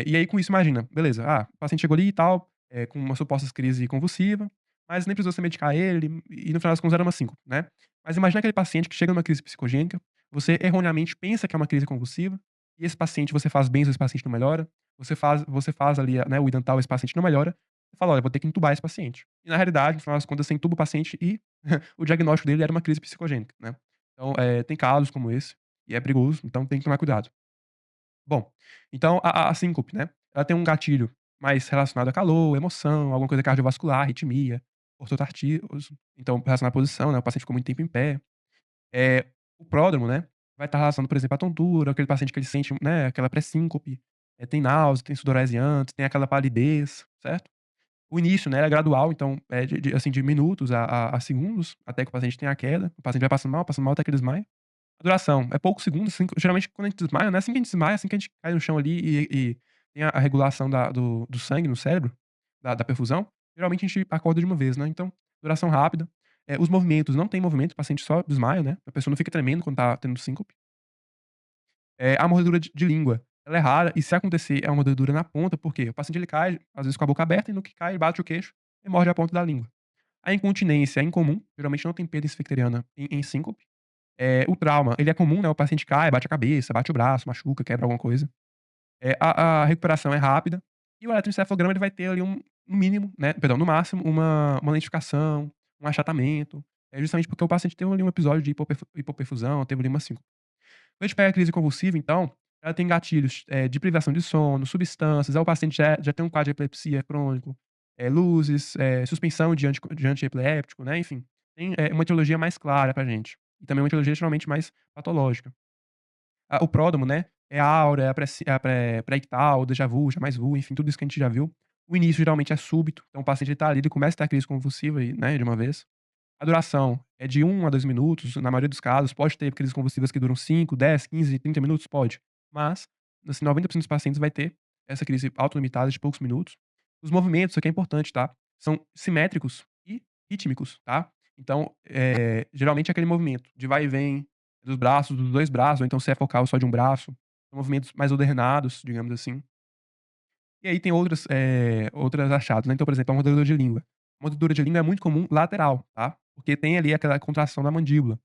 E aí com isso imagina, beleza, o paciente chegou ali e tal, com uma supostas crise convulsiva, mas nem precisou você medicar ele, e no final das contas era uma síncope, né. Mas imagina aquele paciente que chega numa crise psicogênica, você erroneamente pensa que é uma crise convulsiva, e esse paciente você faz bem, esse paciente não melhora, você faz ali, né, o idental, esse paciente não melhora, você fala: "Olha, vou ter que entubar esse paciente". E na realidade, no final das contas, você entuba o paciente e o diagnóstico dele era uma crise psicogênica, né. Então, tem casos como esse, e é perigoso, então tem que tomar cuidado. Bom, então a síncope, né, ela tem um gatilho mais relacionado a calor, emoção, alguma coisa cardiovascular, arritmia, ortotarsídeos, então relacionado à posição, né, o paciente ficou muito tempo em pé. O pródromo, né, vai estar relacionado, por exemplo, à tontura, aquele paciente que ele sente, né, aquela pré-síncope, tem náusea, tem sudorese antes, tem aquela palidez, certo? O início, né, é gradual, então é assim, de minutos a segundos, até que o paciente tenha a queda, o paciente vai passando mal até que ele desmaia. A duração é poucos segundos, assim, geralmente quando a gente desmaia, né, assim que a gente desmaia, assim que a gente cai no chão ali e tem a regulação do sangue no cérebro, da perfusão, geralmente a gente acorda de uma vez, né, então, duração rápida. Os movimentos, não tem movimento, o paciente só desmaia, né, a pessoa não fica tremendo quando tá tendo síncope. A mordedura de língua, ela é rara e se acontecer é uma mordedura na ponta, por quê? O paciente ele cai, às vezes com a boca aberta e no que cai ele bate o queixo e morde a ponta da língua. A incontinência é incomum, geralmente não tem perda esficteriana em síncope. O trauma, ele é comum, né, o paciente cai, bate a cabeça, bate o braço, machuca, quebra alguma coisa. A recuperação é rápida e o eletroencefalograma ele vai ter ali no mínimo, né, perdão, no máximo uma lentificação, um achatamento, justamente porque o paciente teve ali um episódio de hipoperfusão, teve ali uma síncope. Quando a gente pega a crise convulsiva, então, ela tem gatilhos, de privação de sono, substâncias, aí o paciente já tem um quadro de epilepsia crônico, luzes, suspensão de antiepiléptico, né, enfim. Tem, uma etiologia mais clara pra gente. E também uma etiologia geralmente mais patológica. O pródromo, né, é a aura, é a pré-ictal, déjà vu, jamais vu, enfim, tudo isso que a gente já viu. O início geralmente é súbito, então o paciente ele tá ali, ele começa a ter a crise convulsiva e, né, de uma vez. A duração é de 1 a 2 minutos, na maioria dos casos, pode ter crises convulsivas que duram 5, 10, 15, 30 minutos? Pode. Mas, assim, 90% dos pacientes vai ter essa crise autolimitada de poucos minutos. Os movimentos, isso aqui é importante, tá? São simétricos e rítmicos, tá? Então, geralmente é aquele movimento de vai e vem dos braços, dos 2 braços, ou então se é focal só de um braço. São movimentos mais ordenados, digamos assim. E aí tem outras achados, né, então, por exemplo, a mordedura de língua. A mordedura de língua é muito comum lateral, tá, porque tem ali aquela contração da mandíbula.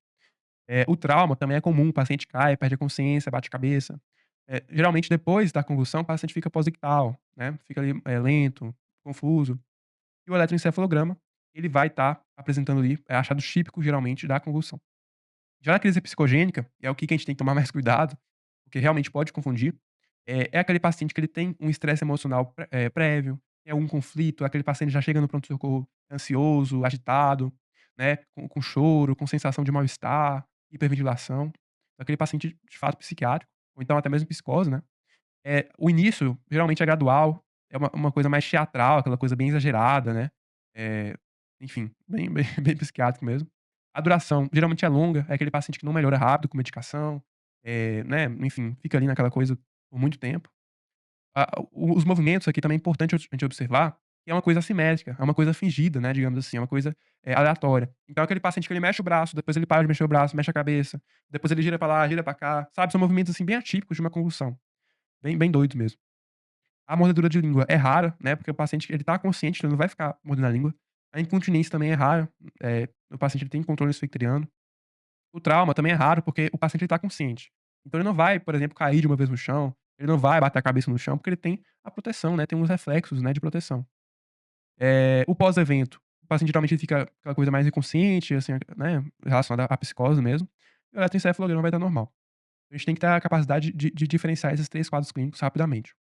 O trauma também é comum, o paciente cai, perde a consciência, bate cabeça. Geralmente depois da convulsão o paciente fica pós-ictal, né, fica ali, lento, confuso. E o eletroencefalograma, ele vai estar apresentando ali, achados típicos geralmente da convulsão. Já na crise psicogênica, é o que a gente tem que tomar mais cuidado, porque realmente pode confundir, é aquele paciente que ele tem um estresse emocional prévio, tem algum conflito, aquele paciente já chega no pronto-socorro ansioso, agitado, né, com choro, com sensação de mal-estar, hiperventilação. Aquele paciente de fato psiquiátrico, ou então até mesmo psicose, né. O início geralmente é gradual, é uma coisa mais teatral, aquela coisa bem exagerada, né, eh, enfim, bem bem psiquiátrico mesmo. A duração geralmente é longa, é aquele paciente que não melhora rápido com medicação, né, enfim, fica ali naquela coisa por muito tempo. Os movimentos aqui também é importante a gente observar que é uma coisa assimétrica, é uma coisa fingida, né, digamos assim, é uma coisa, aleatória. Então aquele paciente que ele mexe o braço, depois ele para de mexer o braço, mexe a cabeça, depois ele gira pra lá, gira pra cá, sabe, são movimentos, assim, bem atípicos de uma convulsão, bem doidos mesmo. A mordedura de língua é rara, né, porque o paciente ele tá consciente, ele não vai ficar mordendo a língua. A incontinência também é rara, o paciente ele tem controle esficteriano. O trauma também é raro, porque o paciente ele tá consciente. Então ele não vai, por exemplo, cair de uma vez no chão, ele não vai bater a cabeça no chão, porque ele tem a proteção, né, tem uns reflexos, né, de proteção. O pós-evento, o paciente geralmente ele fica aquela coisa mais inconsciente, assim, né, relacionada à psicose mesmo, e o eletroencefalograma vai estar normal. A gente tem que ter a capacidade de diferenciar esses 3 quadros clínicos rapidamente.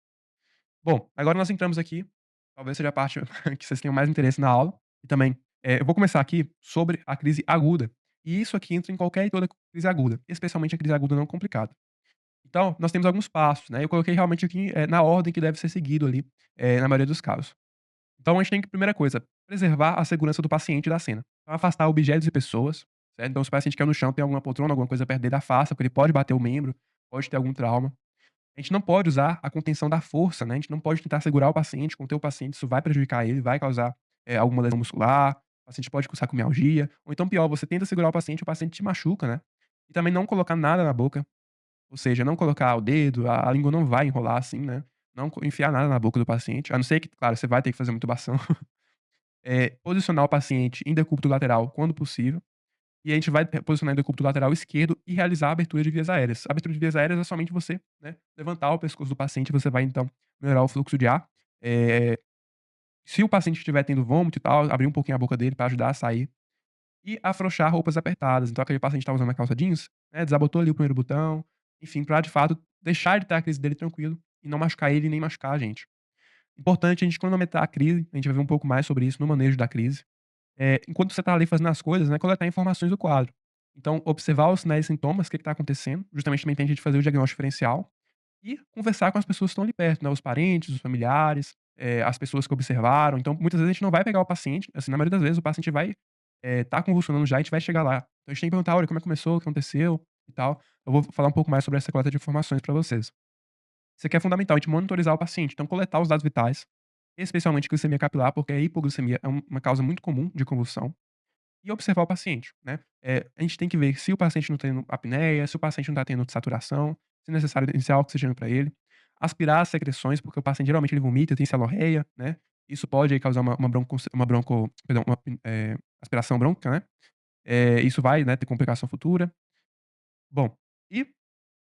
Bom, agora nós entramos aqui, talvez seja a parte que vocês tenham mais interesse na aula, e também, eu vou começar aqui sobre a crise aguda, e isso aqui entra em qualquer e toda crise aguda, especialmente a crise aguda não complicada. Então, nós temos alguns passos, né, eu coloquei realmente aqui, na ordem que deve ser seguido ali, na maioria dos casos. Então a gente tem que, primeira coisa, preservar a segurança do paciente da cena. Então afastar objetos e pessoas, certo? Então se o paciente caiu no chão, tem alguma poltrona, alguma coisa perto dele, afasta, porque ele pode bater o membro, pode ter algum trauma. A gente não pode usar a contenção da força, né, a gente não pode tentar segurar o paciente, conter o paciente, isso vai prejudicar ele, vai causar, alguma lesão muscular, o paciente pode cursar com mialgia, ou então pior, você tenta segurar o paciente te machuca, né. E também não colocar nada na boca, ou seja, não colocar o dedo, a língua não vai enrolar assim, né, não enfiar nada na boca do paciente, a não ser que, claro, você vai ter que fazer uma intubação. Posicionar o paciente em decúbito lateral quando possível, e a gente vai posicionar em decúbito lateral esquerdo e realizar a abertura de vias aéreas. A abertura de vias aéreas é somente você, né, levantar o pescoço do paciente, você vai então melhorar o fluxo de ar. Eh, Se o paciente estiver tendo vômito e tal, abrir um pouquinho a boca dele para ajudar a sair. E afrouxar roupas apertadas. Então aquele paciente estava usando a calça jeans, né, desabotou ali o primeiro botão, enfim, pra de fato deixar ele ter a crise dele tranquilo e não machucar ele nem machucar a gente. Importante a gente cronometrar a crise, a gente vai ver um pouco mais sobre isso no manejo da crise. Enquanto você tá ali fazendo as coisas, né, coletar informações do quadro. Então, observar os sinais e sintomas, o que que tá acontecendo, justamente também tem a gente fazer o diagnóstico diferencial, e conversar com as pessoas que estão ali perto, né, os parentes, os familiares, as pessoas que observaram. Então, muitas vezes a gente não vai pegar o paciente, assim, na maioria das vezes o paciente vai, tá convulsionando já, a gente vai chegar lá. Então a gente tem que perguntar: "Olha, como é que começou, o que aconteceu e tal". Eu vou falar um pouco mais sobre essa coleta de informações pra vocês. Isso aqui é fundamental, a gente monitorizar o paciente, então coletar os dados vitais, especialmente glicemia capilar, porque a hipoglicemia é uma causa muito comum de convulsão, e observar o paciente, né. A gente tem que ver se o paciente não tá tendo apneia, se o paciente não tá tendo saturação, se é necessário iniciar oxigênio para ele. Aspirar as secreções, porque o paciente geralmente ele vomita, tem celorreia, né. Isso pode aí causar uma bronco perdão, aspiração bronca, né. Isso vai, né, ter complicação futura. Bom, e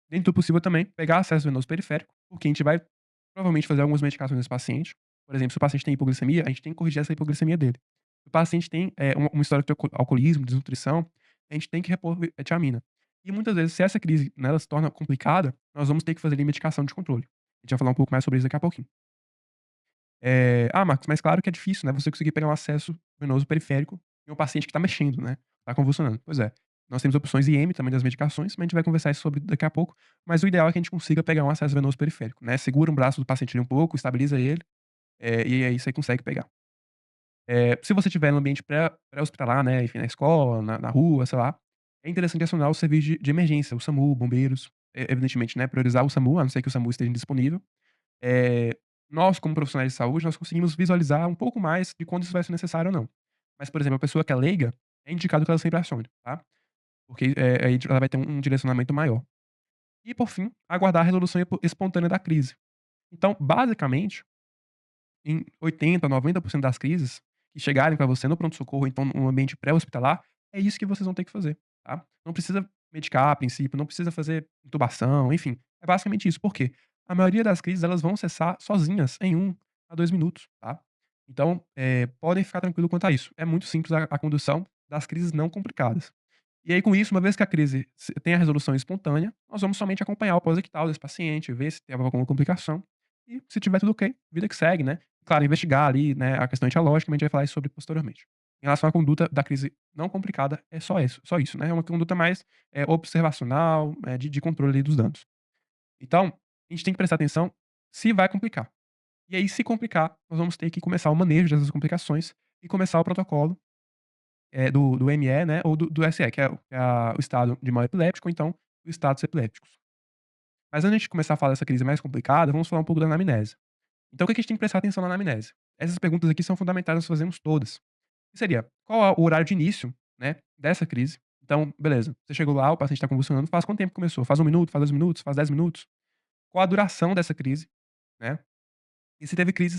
dentro do possível também, pegar acesso venoso periférico, porque a gente vai provavelmente fazer algumas medicações nesse paciente. Por exemplo, se o paciente tem hipoglicemia, a gente tem que corrigir essa hipoglicemia dele. Se o paciente tem, uma história de alcoolismo, desnutrição, a gente tem que repor tiamina. E muitas vezes, se essa crise, né, ela se torna complicada, nós vamos ter que fazer ali medicação de controle. A gente vai falar um pouco mais sobre isso daqui a pouquinho. "Ah, Marcos, mas claro que é difícil, né, você conseguir pegar um acesso venoso periférico em um paciente que tá mexendo, né, tá convulsionando". Pois é, nós temos opções IM também das medicações, mas a gente vai conversar isso sobre daqui a pouco, mas o ideal é que a gente consiga pegar um acesso venoso periférico, né, segura um braço do paciente ali um pouco, estabiliza ele, e aí você consegue pegar. Se você estiver no ambiente pré-hospitalar, né, enfim, na escola, na rua, sei lá, é interessante acionar o serviço de emergência, o SAMU, bombeiros, evidentemente, né, priorizar o SAMU, a não ser que o SAMU esteja indisponível. Eh, Nós, como profissionais de saúde, nós conseguimos visualizar um pouco mais de quando isso vai ser necessário ou não. Mas, por exemplo, a pessoa que é leiga, é indicado que ela sempre acione, tá? Porque, aí ela vai ter um direcionamento maior. E, por fim, aguardar a resolução espontânea da crise. Então, basicamente, em 80, 90% das crises que chegarem pra você no pronto-socorro, então num ambiente pré-hospitalar, é isso que vocês vão ter que fazer, tá? Não precisa medicar a princípio, não precisa fazer intubação, enfim, é basicamente isso. Por quê? A maioria das crises elas vão cessar sozinhas em 1 a 2 minutos, tá? Então, podem ficar tranquilo quanto a isso. É muito simples a condução das crises não complicadas. E aí, com isso, uma vez que a crise tem a resolução espontânea, nós vamos somente acompanhar o pós-ictal desse paciente, ver se tem alguma complicação e, se tiver tudo ok, vida que segue, né. Claro, investigar ali, né, a questão etiológica, mas a gente vai falar isso sobre posteriormente. Em relação à conduta da crise não complicada, é só isso, né, é uma conduta mais, observacional, de controle ali dos danos. Então, a gente tem que prestar atenção se vai complicar. E aí, se complicar, nós vamos ter que começar o manejo dessas complicações e começar o protocolo do ME, né, ou do SE, que é o estado de mal epiléptico ou então os estados epilépticos. Mas antes de começar a falar dessa crise mais complicada, vamos falar um pouco da anamnese. Então o que que a gente tem que prestar atenção na anamnese? Essas perguntas aqui são fundamentais, nós fazemos todas. Que seria: qual é o horário de início, né, dessa crise? Então, beleza, você chegou lá, o paciente está convulsionando, faz quanto tempo que começou? Faz 1 minuto, faz 2 minutos, faz 10 minutos? Qual a duração dessa crise, né? E se teve crise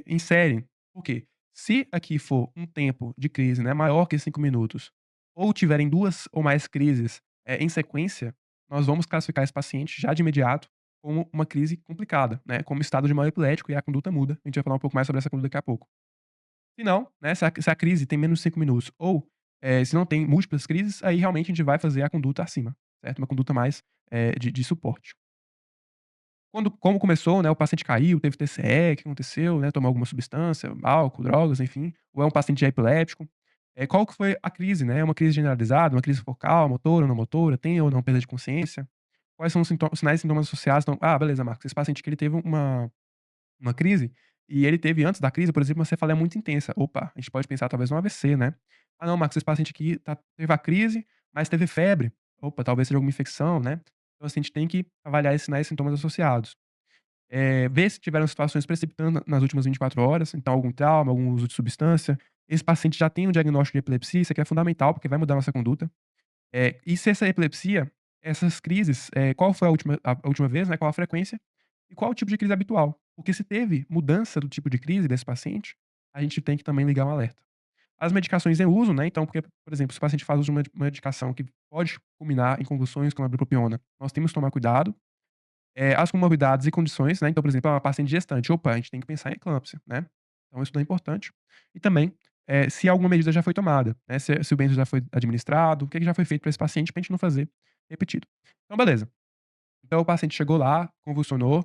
em série. Por quê? Se aqui for um tempo de crise, né, maior que 5 minutos, ou tiverem 2 ou mais crises, em sequência, nós vamos classificar esse paciente já de imediato como uma crise complicada, né, como estado de mal epilético e a conduta muda. A gente vai falar um pouco mais sobre essa conduta daqui a pouco. Se não, né, se a crise tem menos de 5 minutos ou, se não tem múltiplas crises, aí realmente a gente vai fazer a conduta acima, certo? Uma conduta mais, de suporte. Como começou, né, o paciente caiu, teve TCE, o que aconteceu, né, tomou alguma substância, álcool, drogas, enfim, ou é um paciente já epilético. Qual que foi a crise, né, é uma crise generalizada, uma crise focal, motora, não motora, tem ou não perda de consciência? Quais são os sinais e sintomas associados? Então, beleza, Marcos, esse paciente aqui ele teve uma crise, e ele teve antes da crise, por exemplo, uma cefaleia muito intensa. Opa, a gente pode pensar talvez num AVC, né. "Ah não, Marcos, esse paciente aqui teve a crise, mas teve febre". Opa, talvez seja alguma infecção, né. Então, assim, a gente tem que avaliar esses sinais e sintomas associados. Ver se tiveram situações precipitando nas últimas 24 horas, então algum trauma, algum uso de substância. Esse paciente já tem um diagnóstico de epilepsia, isso aqui é fundamental, porque vai mudar a nossa conduta. E se essa epilepsia, essas crises, qual foi a última vez, né, qual a frequência e qual o tipo de crise habitual. Porque se teve mudança do tipo de crise desse paciente, a gente tem que também ligar um alerta. As medicações em uso, né, então porque, por exemplo, se o paciente faz uso de uma medicação que pode culminar em convulsões como a bupropiona, nós temos que tomar cuidado. As comorbidades e condições, né, então, por exemplo, uma paciente gestante, opa, a gente tem que pensar em eclâmpsia, né. Então isso é importante. E também, se alguma medida já foi tomada, né, se o benzo já foi administrado, o que que já foi feito pra esse paciente, pra gente não fazer repetido. Então beleza. Então o paciente chegou lá, convulsionou,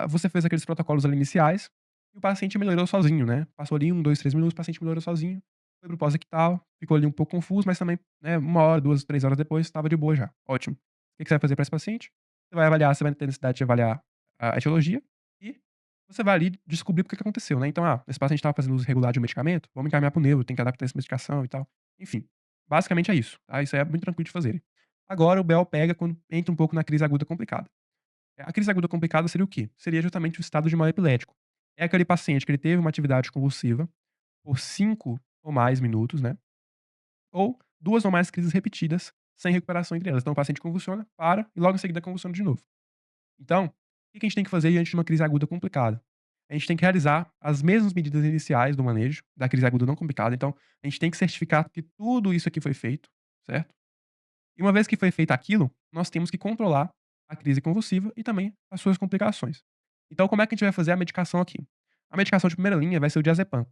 você fez aqueles protocolos ali iniciais, e o paciente melhorou sozinho, né. Passou ali 1, 2, 3 minutos, o paciente melhorou sozinho, foi para o pós-ictal, ficou ali um pouco confuso, mas também, né, 1 hora, 2, 3 horas depois, estava de boa já, ótimo. O que que você vai fazer para esse paciente? Você vai avaliar, você vai ter necessidade de avaliar a etiologia e você vai ali descobrir por que que aconteceu, né. Então, esse paciente estava fazendo uso irregular de um medicamento, vamos encaminhar para o neuro, tem que adaptar essa medicação e tal. Enfim, basicamente é isso, tá. Isso aí é muito tranquilo de fazerem. Agora o BO pega quando entra um pouco na crise aguda complicada. A crise aguda complicada seria o quê? Seria justamente o estado de mal epilético. É aquele paciente que ele teve uma atividade convulsiva por 5 ou mais minutos, né, ou 2 ou mais crises repetidas sem recuperação entre elas. Então o paciente convulsiona, para e logo em seguida convulsiona de novo. Então, o que que a gente tem que fazer diante de uma crise aguda complicada? A gente tem que realizar as mesmas medidas iniciais do manejo da crise aguda não complicada. Então, a gente tem que certificar que tudo isso aqui foi feito, certo? E uma vez que foi feito aquilo, nós temos que controlar a crise convulsiva e também as suas complicações. Então, como é que a gente vai fazer a medicação aqui? A medicação de primeira linha vai ser o diazepam.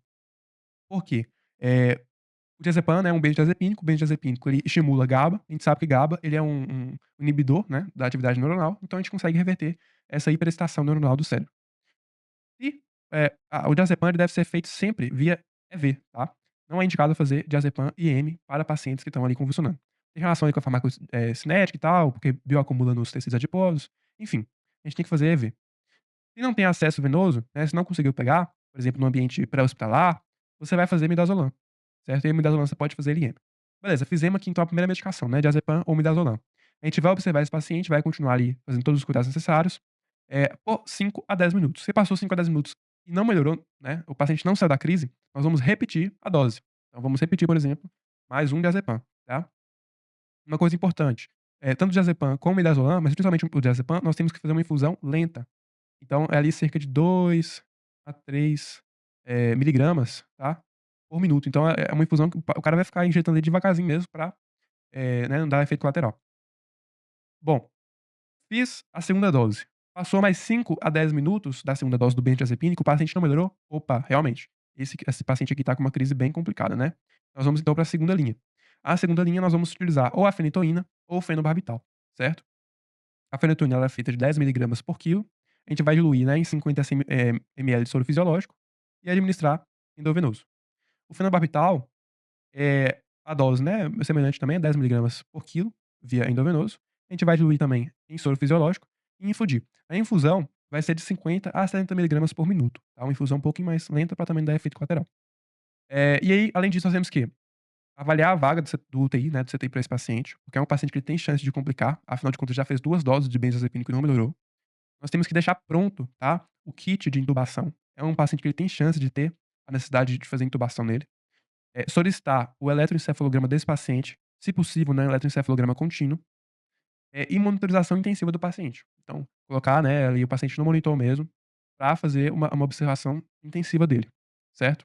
Por quê? O diazepam, né, é um benzodiazepínico. O benzodiazepínico, ele estimula GABA. A gente sabe que GABA, ele é um inibidor, né, da atividade neuronal, então a gente consegue reverter essa hiperexcitação neuronal do cérebro. E, o diazepam, ele deve ser feito sempre via EV, tá. Não é indicado fazer diazepam IM para pacientes que estão ali convulsionando. Tem relação aí com a cinética e tal, porque bioacumula nos tecidos adiposos, enfim, a gente tem que fazer EV. Se não tem acesso venoso, né, se não conseguiu pegar, por exemplo, no ambiente pré-hospitalar, você vai fazer midazolam, certo? E a midazolam você pode fazer IM. Beleza, fizemos aqui então a primeira medicação, né, diazepam ou midazolam. A gente vai observar esse paciente, vai continuar ali fazendo todos os cuidados necessários, por 5 a 10 minutos. Se passou 5 a 10 minutos e não melhorou, né, o paciente não saiu da crise, nós vamos repetir a dose. Então vamos repetir, por exemplo, mais um diazepam, tá? Uma coisa importante, tanto o diazepam como o midazolam, mas principalmente o diazepam, nós temos que fazer uma infusão lenta. Então é ali cerca de 2 a 3, miligramas, tá, por minuto. Então é uma infusão que o cara vai ficar injetando ali devagarzinho mesmo pra, né, não dar efeito colateral. Bom, fiz a segunda dose. Passou mais 5 a 10 minutos da segunda dose do benzodiazepínico, o paciente não melhorou? Opa, realmente, esse paciente aqui tá com uma crise bem complicada, né. Nós vamos então pra segunda linha. A segunda linha nós vamos utilizar ou a fenitoína ou o fenobarbital, certo? A fenitoína ela é feita de 10 miligramas por quilo. A gente vai diluir, né, em 50 ml de soro fisiológico e administrar endovenoso. O fenobarbital, a dose, né, é semelhante também, é 10 miligramas por quilo, via endovenoso. A gente vai diluir também em soro fisiológico e infundir. A infusão vai ser de 50 a 70 miligramas por minuto, tá, uma infusão um pouquinho mais lenta para também não dar efeito colateral. E aí, além disso, nós temos que avaliar a vaga do UTI, né, do CTI para esse paciente, porque é um paciente que ele tem chance de complicar, afinal de contas já fez 2 doses de benzodiazepínico e não melhorou. Nós temos que deixar pronto, tá, o kit de intubação. É um paciente que ele tem chance de ter a necessidade de fazer intubação nele. Solicitar o eletroencefalograma desse paciente, se possível, né, eletroencefalograma contínuo, e monitorização intensiva do paciente. Então, colocar, né, ali o paciente no monitor mesmo, pra fazer uma observação intensiva dele, certo?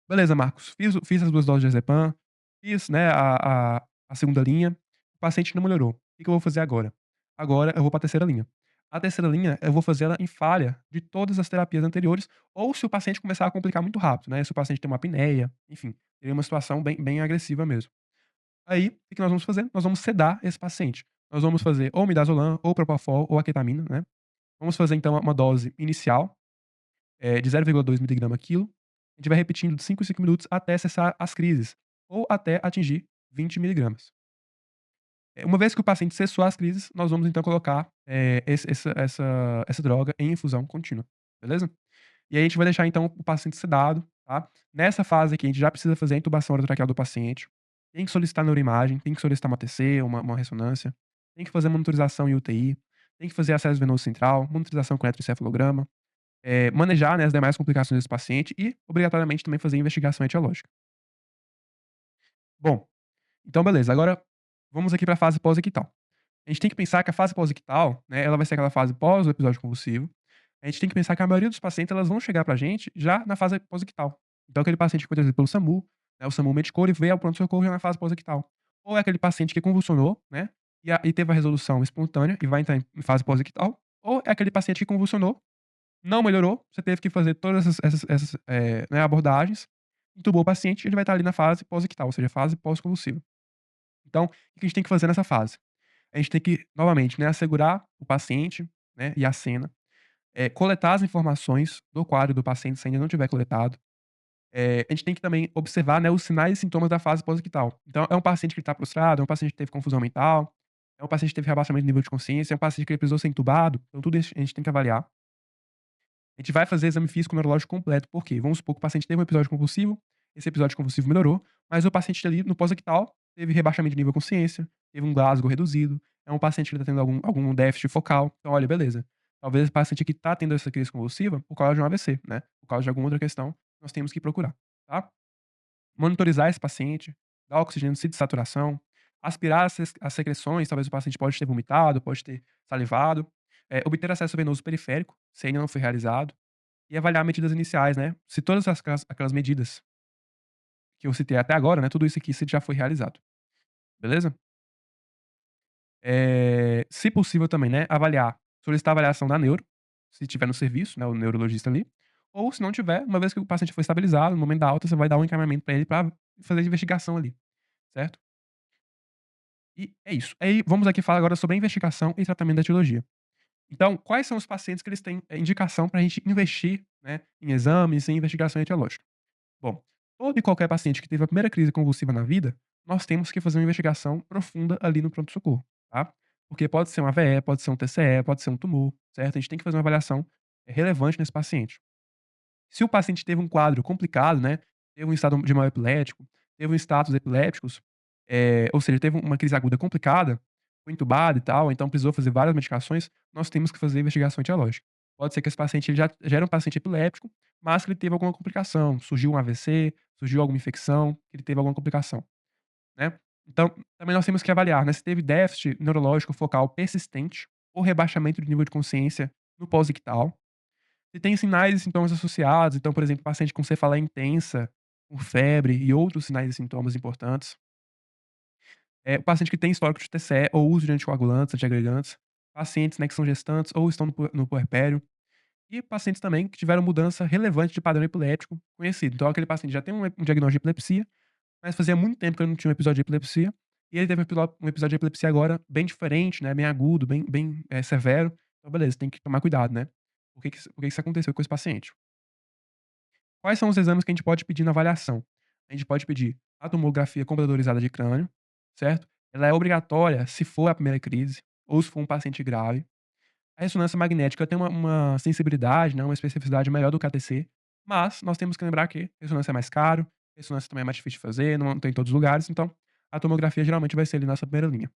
Beleza, Marcos, fiz as 2 doses de diazepam, fiz, né, a segunda linha, o paciente não melhorou. O que que eu vou fazer agora? Agora eu vou pra terceira linha. A terceira linha, eu vou fazer ela em falha de todas as terapias anteriores, ou se o paciente começar a complicar muito rápido, né, se o paciente tem uma apneia, enfim, teria uma situação bem agressiva mesmo. Aí, o que que nós vamos fazer? Nós vamos sedar esse paciente. Nós vamos fazer ou midazolam, ou propofol, ou a ketamina, né. Vamos fazer então uma dose inicial, de 0,2 miligrama quilo. A gente vai repetindo de 5 em 5 minutos até cessar as crises, ou até atingir 20 miligramas. Uma vez que o paciente cessou as crises, nós vamos então colocar, essa droga em infusão contínua, beleza? E aí a gente vai deixar então o paciente sedado, tá? Nessa fase aqui a gente já precisa fazer a intubação orotraqueal do paciente, tem que solicitar neuroimagem, tem que solicitar uma TC, uma ressonância, tem que fazer monitorização em UTI, tem que fazer acesso venoso central, monitorização com eletroencefalograma, manejar, né, as demais complicações desse paciente e, obrigatoriamente, também fazer investigação etiológica. Bom, então beleza, agora vamos aqui pra fase pós-ictal. A gente tem que pensar que a fase pós-ictal, né, ela vai ser aquela fase pós o episódio convulsivo. A gente tem que pensar que a maioria dos pacientes, elas vão chegar pra gente já na fase pós-ictal. Então aquele paciente que foi atendido pelo SAMU, né, o SAMU medicou, ele veio ao pronto-socorro já na fase pós-ictal. Ou é aquele paciente que convulsionou, né, e teve a resolução espontânea e vai entrar em fase pós-ictal, ou é aquele paciente que convulsionou, não melhorou, você teve que fazer todas essas, né, abordagens, entubou o paciente, ele vai estar ali na fase pós-ictal, ou seja, fase pós-convulsiva. Então, o que a gente tem que fazer nessa fase? A gente tem que, novamente, né, assegurar o paciente, né, e a cena, coletar as informações do quadro do paciente se ainda não tiver coletado. A gente tem que também observar, né, os sinais e sintomas da fase pós-ictal. Então, é um paciente que está prostrado, é um paciente que teve confusão mental, é um paciente que teve rebaixamento de nível de consciência, é um paciente que precisou ser entubado, então tudo isso a gente tem que avaliar. A gente vai fazer exame físico neurológico completo, por quê? Vamos supor que o paciente teve um episódio convulsivo, esse episódio convulsivo melhorou, mas o paciente ali no pós-ictal teve rebaixamento de nível de consciência, teve um Glasgow reduzido, é um paciente que está tendo algum déficit focal. Então, olha, beleza. Talvez esse paciente aqui tá tendo essa crise convulsiva por causa de um AVC, né? Por causa de alguma outra questão, nós temos que procurar, tá? Monitorizar esse paciente, dar oxigênio de saturação, aspirar as secreções, talvez o paciente pode ter vomitado, pode ter salivado, obter acesso venoso periférico, se ainda não foi realizado, e avaliar medidas iniciais, né, se todas aquelas medidas que eu citei até agora, né, tudo isso aqui se já foi realizado, beleza? Se possível também, né, solicitar avaliação da neuro, se tiver no serviço, né, o neurologista ali, ou se não tiver, uma vez que o paciente foi estabilizado, no momento da alta, você vai dar um encaminhamento para ele para fazer a investigação ali, certo? E é isso. Aí vamos aqui falar agora sobre a investigação e tratamento da etiologia. Então, quais são os pacientes que eles têm, indicação para a gente investir, né, em exames, em investigação etiológica? Bom, todo e qualquer paciente que teve a primeira crise convulsiva na vida, nós temos que fazer uma investigação profunda ali no pronto-socorro, tá? Porque pode ser um AVE, pode ser um TCE, pode ser um tumor, certo? A gente tem que fazer uma avaliação, relevante nesse paciente. Se o paciente teve um quadro complicado, né, teve um estado de mal epilético, teve um status epilépticos, ou seja, teve uma crise aguda complicada, foi entubado e tal, então precisou fazer várias medicações, nós temos que fazer investigação etiológica. Pode ser que esse paciente ele já era um paciente epiléptico, mas que ele teve alguma complicação, surgiu um AVC, surgiu alguma infecção, que ele teve alguma complicação, né. Então, também nós temos que avaliar, né, se teve déficit neurológico focal persistente ou rebaixamento de nível de consciência no pós-ictal, se tem sinais e sintomas associados, então, por exemplo, paciente com cefaleia intensa, com febre e outros sinais e sintomas importantes. O paciente que tem histórico de TCE ou uso de anticoagulantes, antiagregantes, pacientes, né, que são gestantes ou estão no puerpério, e pacientes também que tiveram mudança relevante de padrão epilético conhecido. Então aquele paciente já tem um diagnóstico de epilepsia, mas fazia muito tempo que ele não tinha um episódio de epilepsia, e ele teve um episódio de epilepsia agora bem diferente, né, bem agudo, bem, severo. Então beleza, tem que tomar cuidado, né. Por que isso aconteceu com esse paciente? Quais são os exames que a gente pode pedir na avaliação? A gente pode pedir a tomografia computadorizada de crânio, certo? Ela é obrigatória se for a primeira crise ou se for um paciente grave. A ressonância magnética tem uma sensibilidade, né, uma especificidade melhor do que a TC, mas nós temos que lembrar que ressonância é mais caro, ressonância também é mais difícil de fazer, não tem em todos os lugares, então a tomografia geralmente vai ser ali nossa primeira linha.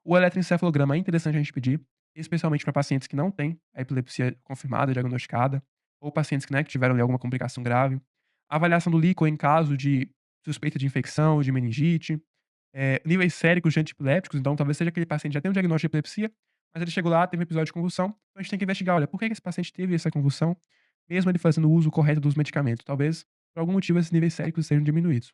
O eletroencefalograma é interessante a gente pedir, especialmente para pacientes que não têm a epilepsia confirmada, diagnosticada, ou pacientes que, né, que tiveram ali alguma complicação grave. A avaliação do líquor em caso de suspeita de infecção, de meningite, níveis séricos de antiepiléticos, então talvez seja aquele paciente que já tem um diagnóstico de epilepsia, mas ele chegou lá, teve um episódio de convulsão, então a gente tem que investigar, olha, por que que esse paciente teve essa convulsão, mesmo ele fazendo o uso correto dos medicamentos? Talvez, por algum motivo, esses níveis séricos sejam diminuídos.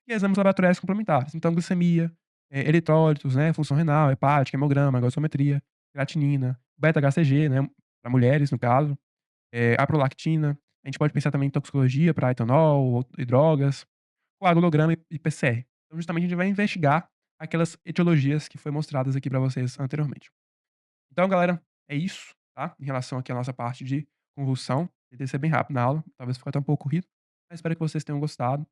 E exames laboratoriais complementares, então glicemia, eletrólitos, né, função renal, hepática, hemograma, gasometria, creatinina, beta-HCG, né, para mulheres no caso, a prolactina. A gente pode pensar também em toxicologia para etanol e drogas, coagulograma e PCR. Então justamente a gente vai investigar aquelas etiologias que foi mostradas aqui para vocês anteriormente. Então galera, é isso, tá, em relação aqui à nossa parte de convulsão. Tentei ser bem rápido na aula, talvez ficou até um pouco corrido, mas espero que vocês tenham gostado.